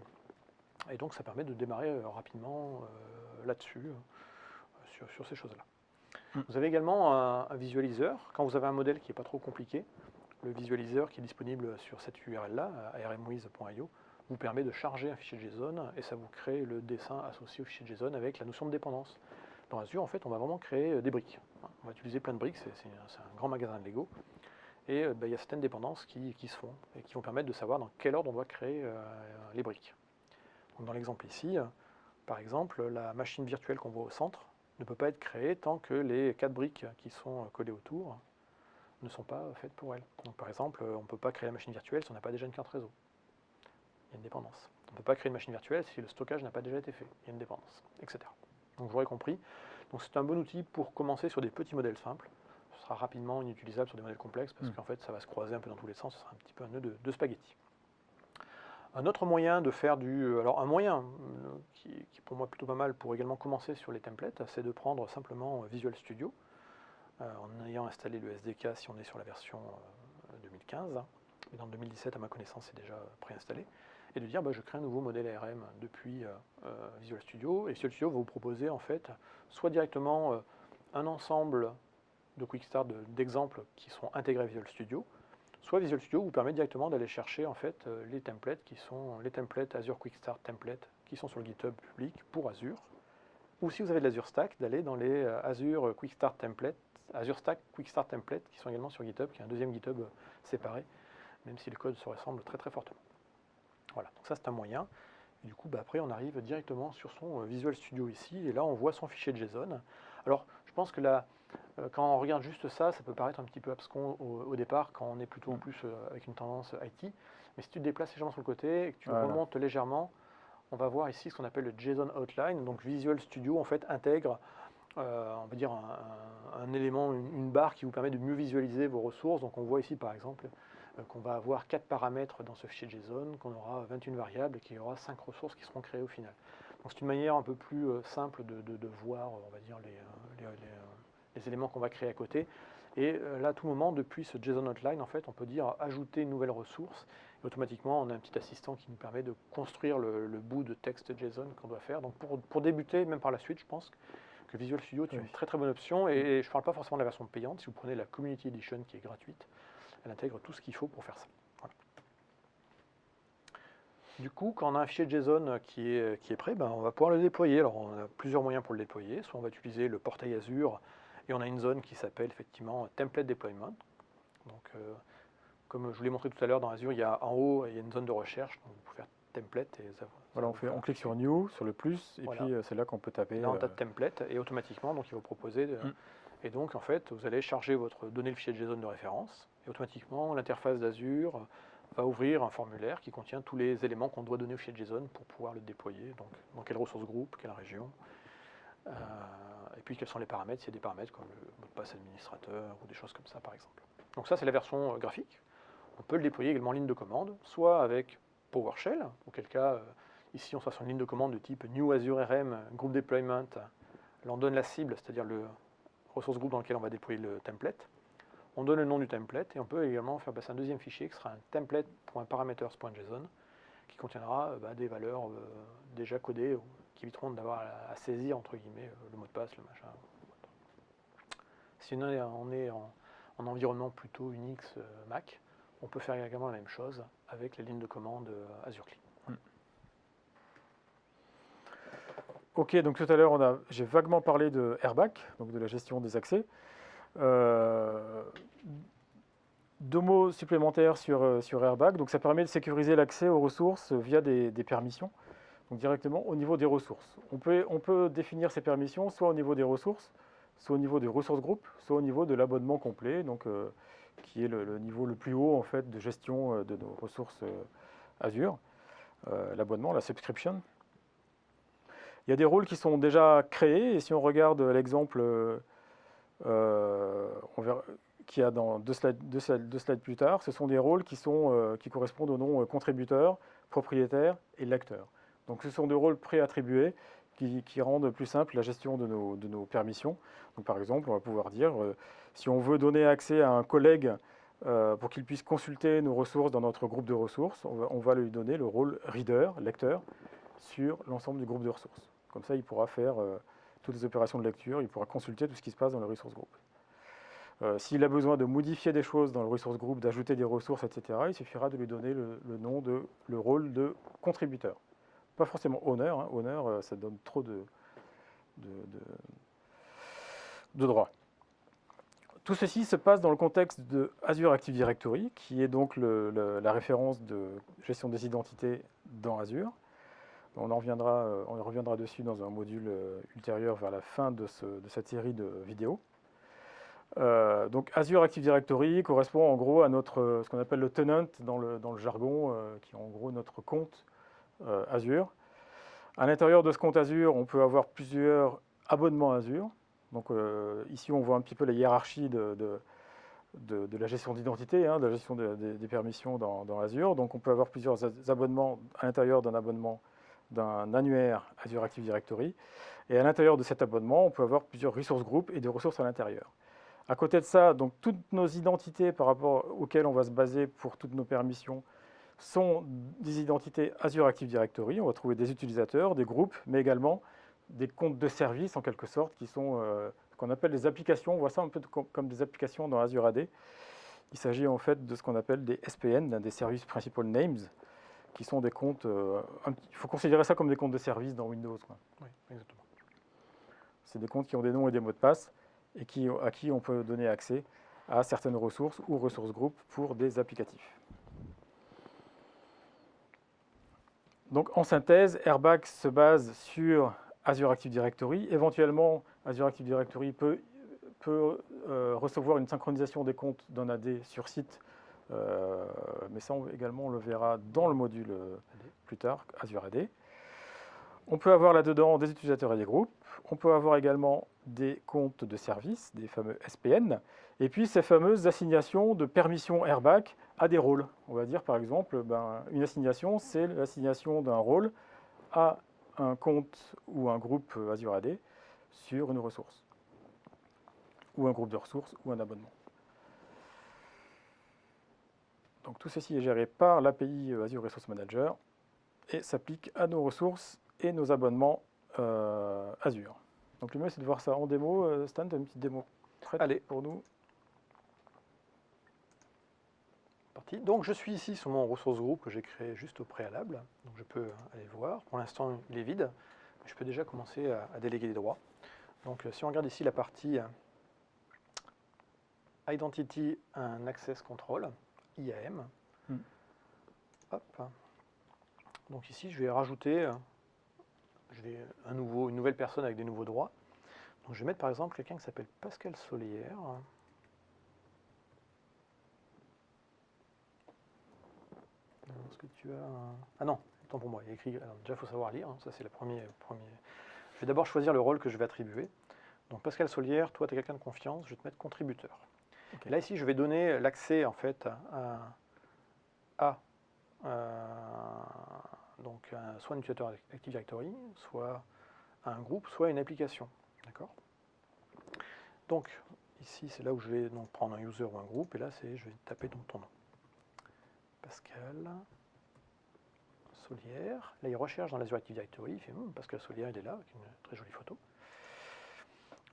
Et donc ça permet de démarrer rapidement là-dessus, sur ces choses-là. Vous avez également un visualiseur. Quand vous avez un modèle qui n'est pas trop compliqué, le visualiseur qui est disponible sur cette URL-là, armwiz.io, vous permet de charger un fichier JSON et ça vous crée le dessin associé au fichier JSON avec la notion de dépendance. Dans Azure, en fait, on va vraiment créer des briques. On va utiliser plein de briques, c'est un grand magasin de Lego. Et il y a certaines dépendances qui se font et qui vont permettre de savoir dans quel ordre on doit créer les briques. Donc dans l'exemple ici, par exemple, la machine virtuelle qu'on voit au centre ne peut pas être créée tant que les 4 briques qui sont collées autour ne sont pas faites pour elle. Donc par exemple, on ne peut pas créer la machine virtuelle si on n'a pas déjà une carte réseau. Il y a une dépendance. On ne peut pas créer une machine virtuelle si le stockage n'a pas déjà été fait. Il y a une dépendance, etc. Donc vous aurez compris. Donc c'est un bon outil pour commencer sur des petits modèles simples. Ce sera rapidement inutilisable sur des modèles complexes parce qu'en fait ça va se croiser un peu dans tous les sens. Ce sera un petit peu un nœud de spaghetti. Un autre moyen de faire alors un moyen qui pour moi plutôt pas mal pour également commencer sur les templates, c'est de prendre simplement Visual Studio, en ayant installé le SDK si on est sur la version 2015, mais dans 2017 à ma connaissance c'est déjà préinstallé, et de dire je crée un nouveau modèle ARM depuis Visual Studio, et Visual Studio va vous proposer en fait soit directement un ensemble de Quick Start d'exemples qui sont intégrés à Visual Studio, soit Visual Studio vous permet directement d'aller chercher en fait les templates qui sont les templates Azure Quick Start Template qui sont sur le GitHub public pour Azure. Ou si vous avez de l'Azure Stack, d'aller dans les Azure Quick Start Template, Azure Stack Quick Start Template qui sont également sur GitHub, qui est un deuxième GitHub séparé, même si le code se ressemble très très fortement. Voilà, donc ça c'est un moyen. Et du coup, après on arrive directement sur son Visual Studio ici, et là on voit son fichier JSON. Alors je pense que là, quand on regarde juste ça, ça peut paraître un petit peu abscon au départ, quand on est plutôt en plus avec une tendance IT. Mais si tu te déplaces légèrement sur le côté et que tu remontes légèrement, on va voir ici ce qu'on appelle le JSON Outline. Donc Visual Studio en fait intègre, on va dire un élément, une barre qui vous permet de mieux visualiser vos ressources. Donc on voit ici par exemple qu'on va avoir 4 paramètres dans ce fichier JSON, qu'on aura 21 variables et qu'il y aura 5 ressources qui seront créées au final. Donc c'est une manière un peu plus simple de voir, on va dire, les éléments qu'on va créer à côté. Et là, à tout moment, depuis ce JSON Outline, en fait, on peut dire ajouter une nouvelle ressource. Et automatiquement, on a un petit assistant qui nous permet de construire le bout de texte JSON qu'on doit faire. Donc pour débuter, même par la suite, je pense que Visual Studio est une très très bonne option. Et je ne parle pas forcément de la version payante. Si vous prenez la Community Edition qui est gratuite, elle intègre tout ce qu'il faut pour faire ça. Du coup, quand on a un fichier JSON qui est prêt, ben, on va pouvoir le déployer. Alors, on a plusieurs moyens pour le déployer. Soit on va utiliser le portail Azure et on a une zone qui s'appelle effectivement Template Deployment. Donc, comme je vous l'ai montré tout à l'heure, dans Azure, il y a en haut, il y a une zone de recherche. Donc, vous pouvez faire Template. Et ça Voilà, va vous faire on un clique fichier. sur New, sur le plus, et Voilà. puis c'est là qu'on peut taper. Là, on tape Template et automatiquement, donc, il va vous proposer. Et donc, en fait, vous allez donner le fichier JSON de référence. Et automatiquement, l'interface d'Azure va ouvrir un formulaire qui contient tous les éléments qu'on doit donner au fichier JSON pour pouvoir le déployer. Donc, dans quelle ressource groupe, quelle région, et puis quels sont les paramètres, s'il y a des paramètres comme le mot de passe administrateur ou des choses comme ça, par exemple. Donc ça, c'est la version graphique. On peut le déployer également en ligne de commande, soit avec PowerShell, auquel cas, ici, on sera sur une ligne de commande de type New Azure RM Group Deployment. Là, on donne la cible, c'est-à-dire le ressource groupe dans lequel on va déployer le template. On donne le nom du template et on peut également faire passer un deuxième fichier qui sera un template.parameters.json qui contiendra des valeurs déjà codées qui éviteront d'avoir à saisir entre guillemets le mot de passe, le machin. Si on est en environnement plutôt Unix Mac, on peut faire également la même chose avec les lignes de commande Azure Clean. Ok, donc tout à l'heure, j'ai vaguement parlé de Airback, donc de la gestion des accès. Deux mots supplémentaires sur Airback. Donc ça permet de sécuriser l'accès aux ressources via des permissions, donc directement au niveau des ressources. On peut définir ces permissions soit au niveau des ressources, soit au niveau des ressources groupes, soit au niveau de l'abonnement complet, donc, qui est le niveau le plus haut en fait, de gestion de nos ressources Azure, l'abonnement, la subscription. Il y a des rôles qui sont déjà créés, et si on regarde l'exemple qu'il y a dans deux slides plus tard, ce sont des rôles qui correspondent aux noms contributeur, propriétaire et lecteur. Donc ce sont des rôles préattribués qui rendent plus simple la gestion de nos permissions. Donc, par exemple, on va pouvoir dire, si on veut donner accès à un collègue pour qu'il puisse consulter nos ressources dans notre groupe de ressources, on va lui donner le rôle reader, lecteur, sur l'ensemble du groupe de ressources. Comme ça, il pourra faire toutes les opérations de lecture, il pourra consulter tout ce qui se passe dans le resource group. S'il a besoin de modifier des choses dans le resource group, d'ajouter des ressources, etc., il suffira de lui donner le rôle de contributeur. Pas forcément owner, hein. Owner, ça donne trop de droits. Tout ceci se passe dans le contexte de Azure Active Directory, qui est donc la référence de gestion des identités dans Azure. On reviendra dessus dans un module ultérieur vers la fin de cette série de vidéos. Donc Azure Active Directory correspond en gros à ce qu'on appelle le tenant dans le jargon, qui est en gros notre compte Azure. À l'intérieur de ce compte Azure, on peut avoir plusieurs abonnements Azure. Donc ici, on voit un petit peu la hiérarchie de la gestion d'identité, hein, de la gestion des permissions dans Azure. Donc on peut avoir plusieurs abonnements à l'intérieur d'un abonnement d'un annuaire Azure Active Directory. Et à l'intérieur de cet abonnement, on peut avoir plusieurs resource groups et des ressources à l'intérieur. À côté de ça, donc toutes nos identités par rapport auxquelles on va se baser pour toutes nos permissions sont des identités Azure Active Directory. On va trouver des utilisateurs, des groupes, mais également des comptes de service en quelque sorte, qui sont ce qu'on appelle des applications. On voit ça un peu comme des applications dans Azure AD. Il s'agit en fait de ce qu'on appelle des SPN, des Service Principal Names, qui sont des comptes. Il faut considérer ça comme des comptes de service dans Windows, quoi. Oui, exactement. C'est des comptes qui ont des noms et des mots de passe et à qui on peut donner accès à certaines ressources ou ressources groupes pour des applicatifs. Donc en synthèse, Airback se base sur Azure Active Directory. Éventuellement, Azure Active Directory peut recevoir une synchronisation des comptes d'un AD sur site, mais ça également on le verra dans le module plus tard, Azure AD. On peut avoir là-dedans des utilisateurs et des groupes. On peut avoir également des comptes de service, des fameux SPN, et puis ces fameuses assignations de permissions Airback à des rôles. On va dire par exemple, une assignation, c'est l'assignation d'un rôle à un compte ou un groupe Azure AD sur une ressource, ou un groupe de ressources, ou un abonnement. Donc tout ceci est géré par l'API Azure Resource Manager et s'applique à nos ressources et nos abonnements Azure. Donc le mieux c'est de voir ça en démo. Stan, tu as une petite démo prête Allez. pour nous? parti. Donc je suis ici sur mon ressource groupe que j'ai créé juste au préalable. Donc je peux aller voir. Pour l'instant, il est vide. Mais je peux déjà commencer à déléguer des droits. Donc si on regarde ici la partie Identity and Access Control, IAM. Hop. Donc ici, je vais rajouter une nouvelle personne avec des nouveaux droits. Donc je vais mettre par exemple quelqu'un qui s'appelle Pascal Solière. Est-ce que tu as Ah non, attends pour moi, il y a écrit. Alors, déjà, il faut savoir lire, hein, ça c'est le premier. Je vais d'abord choisir le rôle que je vais attribuer. Donc Pascal Solière, toi tu es quelqu'un de confiance, je vais te mettre contributeur. Okay. Là ici, je vais donner l'accès en fait à soit un utilisateur Active Directory, soit à un groupe, soit à une application. D'accord. Donc ici, c'est là où je vais donc prendre un user ou un groupe, et là je vais taper donc ton nom. Pascal Solière. Là, il recherche dans l'Azure Active Directory. Il fait Pascal Solière, il est là, avec une très jolie photo.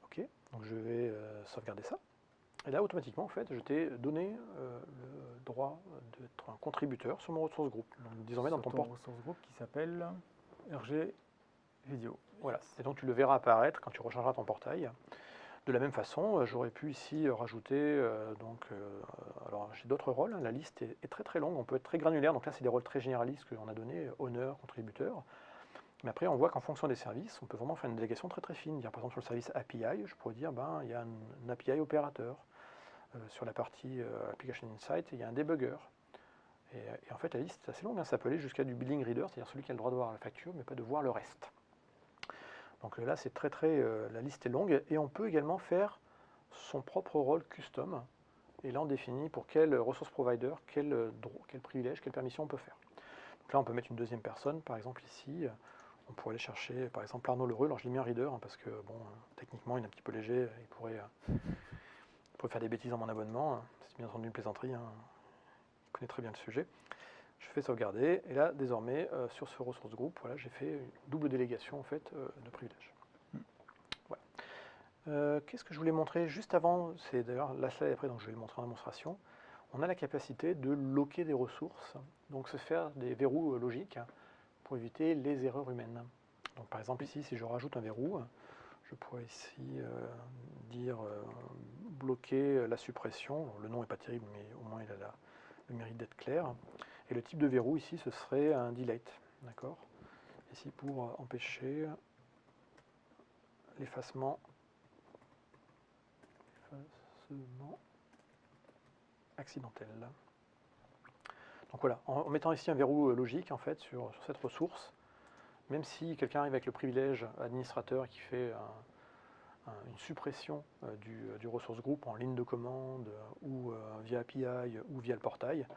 Ok, donc je vais sauvegarder ça. Et là, automatiquement, en fait, je t'ai donné le droit d'être un contributeur sur mon ressource groupe. Donc, désormais, dans ton ressource groupe qui s'appelle RG Vidéo. Voilà, et donc tu le verras apparaître quand tu rechargeras ton portail. De la même façon, j'aurais pu ici rajouter, alors j'ai d'autres rôles, la liste est très très longue, on peut être très granulaire, donc là c'est des rôles très généralistes qu'on a donnés, honneur, contributeur. Mais après on voit qu'en fonction des services, on peut vraiment faire une délégation très très fine. Par exemple sur le service API, je pourrais dire, il y a un API opérateur. Sur la partie Application Insight, il y a un debugger. Et en fait la liste est assez longue, hein, ça peut aller jusqu'à du billing reader, c'est-à-dire celui qui a le droit de voir la facture, mais pas de voir le reste. Donc là, c'est la liste est longue, et on peut également faire son propre rôle custom. Et là, on définit pour quel resource provider, quel privilège, quelle permission on peut faire. Donc là, on peut mettre une deuxième personne, par exemple ici. On pourrait aller chercher, par exemple, Arnaud Lereux. Alors, je l'ai mis en reader, hein, parce que, bon, techniquement, il est un petit peu léger. Il pourrait faire des bêtises dans mon abonnement. C'est bien entendu une plaisanterie. Hein. Il connaît très bien le sujet. Je fais sauvegarder, et là, désormais, sur ce ressource groupe, voilà, j'ai fait une double délégation en fait, de privilèges. Voilà. Qu'est-ce que je voulais montrer juste avant? C'est d'ailleurs la slide après, donc je vais le montrer en démonstration. On a la capacité de loquer des ressources, donc se faire des verrous logiques pour éviter les erreurs humaines. Donc par exemple ici, si je rajoute un verrou, je pourrais ici dire bloquer la suppression. Alors, le nom n'est pas terrible, mais au moins il a le mérite d'être clair. Et le type de verrou ici, ce serait un delete, d'accord? Ici pour empêcher l'effacement accidentel. Donc voilà, en mettant ici un verrou logique en fait sur cette ressource, même si quelqu'un arrive avec le privilège administrateur qui fait une suppression du ressource group en ligne de commande ou via API ou via le portail,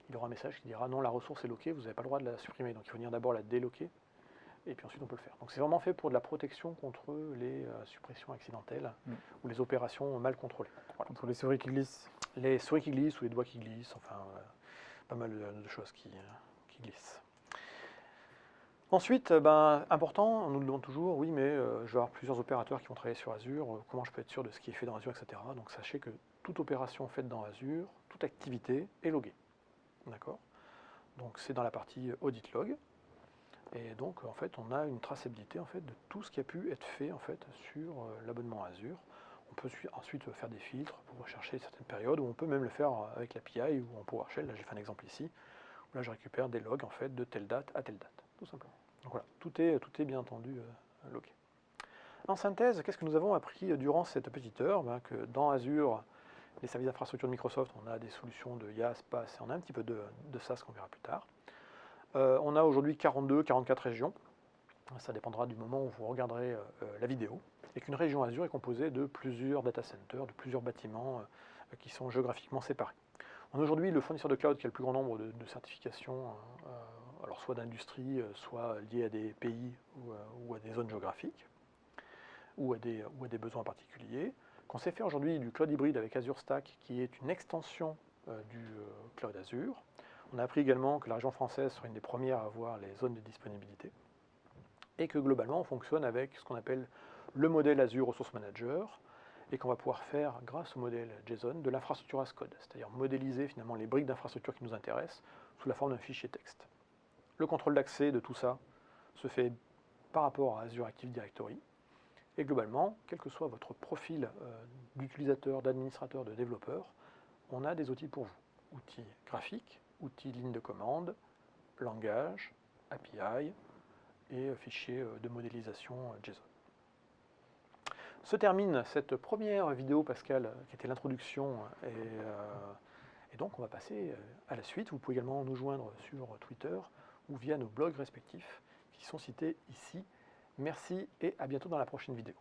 il aura un message qui dira non, la ressource est loquée, vous n'avez pas le droit de la supprimer. Donc il faut venir d'abord la déloquer, et puis ensuite on peut le faire. Donc c'est vraiment fait pour de la protection contre les suppressions accidentelles ou les opérations mal contrôlées. Voilà. Contre les souris qui glissent. Les souris qui glissent ou les doigts qui glissent, enfin pas mal de choses qui glissent. Ensuite, important, on nous le demande toujours, oui, mais je vais avoir plusieurs opérateurs qui vont travailler sur Azure, comment je peux être sûr de ce qui est fait dans Azure, etc. Donc sachez que toute opération faite dans Azure, toute activité est loguée. D'accord? Donc c'est dans la partie audit log. Et donc en fait on a une traçabilité en fait de tout ce qui a pu être fait en fait sur l'abonnement Azure. On peut ensuite faire des filtres pour rechercher certaines périodes, ou on peut même le faire avec l'API ou en PowerShell. Là j'ai fait un exemple ici, où là je récupère des logs en fait de telle date à telle date, tout simplement. Donc voilà, tout est bien entendu logué. En synthèse, qu'est-ce que nous avons appris durant cette petite heure? Que dans Azure, les services d'infrastructure de Microsoft, on a des solutions de IaaS, PaaS, et on a un petit peu de SaaS qu'on verra plus tard. On a aujourd'hui 44 régions. Ça dépendra du moment où vous regarderez la vidéo. Et qu'une région Azure est composée de plusieurs data centers, de plusieurs bâtiments qui sont géographiquement séparés. On a aujourd'hui le fournisseur de cloud qui a le plus grand nombre de certifications, alors soit d'industrie, soit liées à des pays ou à des zones géographiques, ou à des besoins particuliers. Qu'on sait faire aujourd'hui du cloud hybride avec Azure Stack, qui est une extension du cloud Azure. On a appris également que la région française serait une des premières à avoir les zones de disponibilité, et que globalement on fonctionne avec ce qu'on appelle le modèle Azure Resource Manager, et qu'on va pouvoir faire, grâce au modèle JSON, de l'infrastructure as code, c'est-à-dire modéliser finalement les briques d'infrastructure qui nous intéressent sous la forme d'un fichier texte. Le contrôle d'accès de tout ça se fait par rapport à Azure Active Directory, et globalement, quel que soit votre profil d'utilisateur, d'administrateur, de développeur, on a des outils pour vous. Outils graphiques, outils ligne de commande, langage, API et fichiers de modélisation JSON. Se termine cette première vidéo, Pascal, qui était l'introduction, et donc on va passer à la suite. Vous pouvez également nous joindre sur Twitter ou via nos blogs respectifs qui sont cités ici. Merci et à bientôt dans la prochaine vidéo.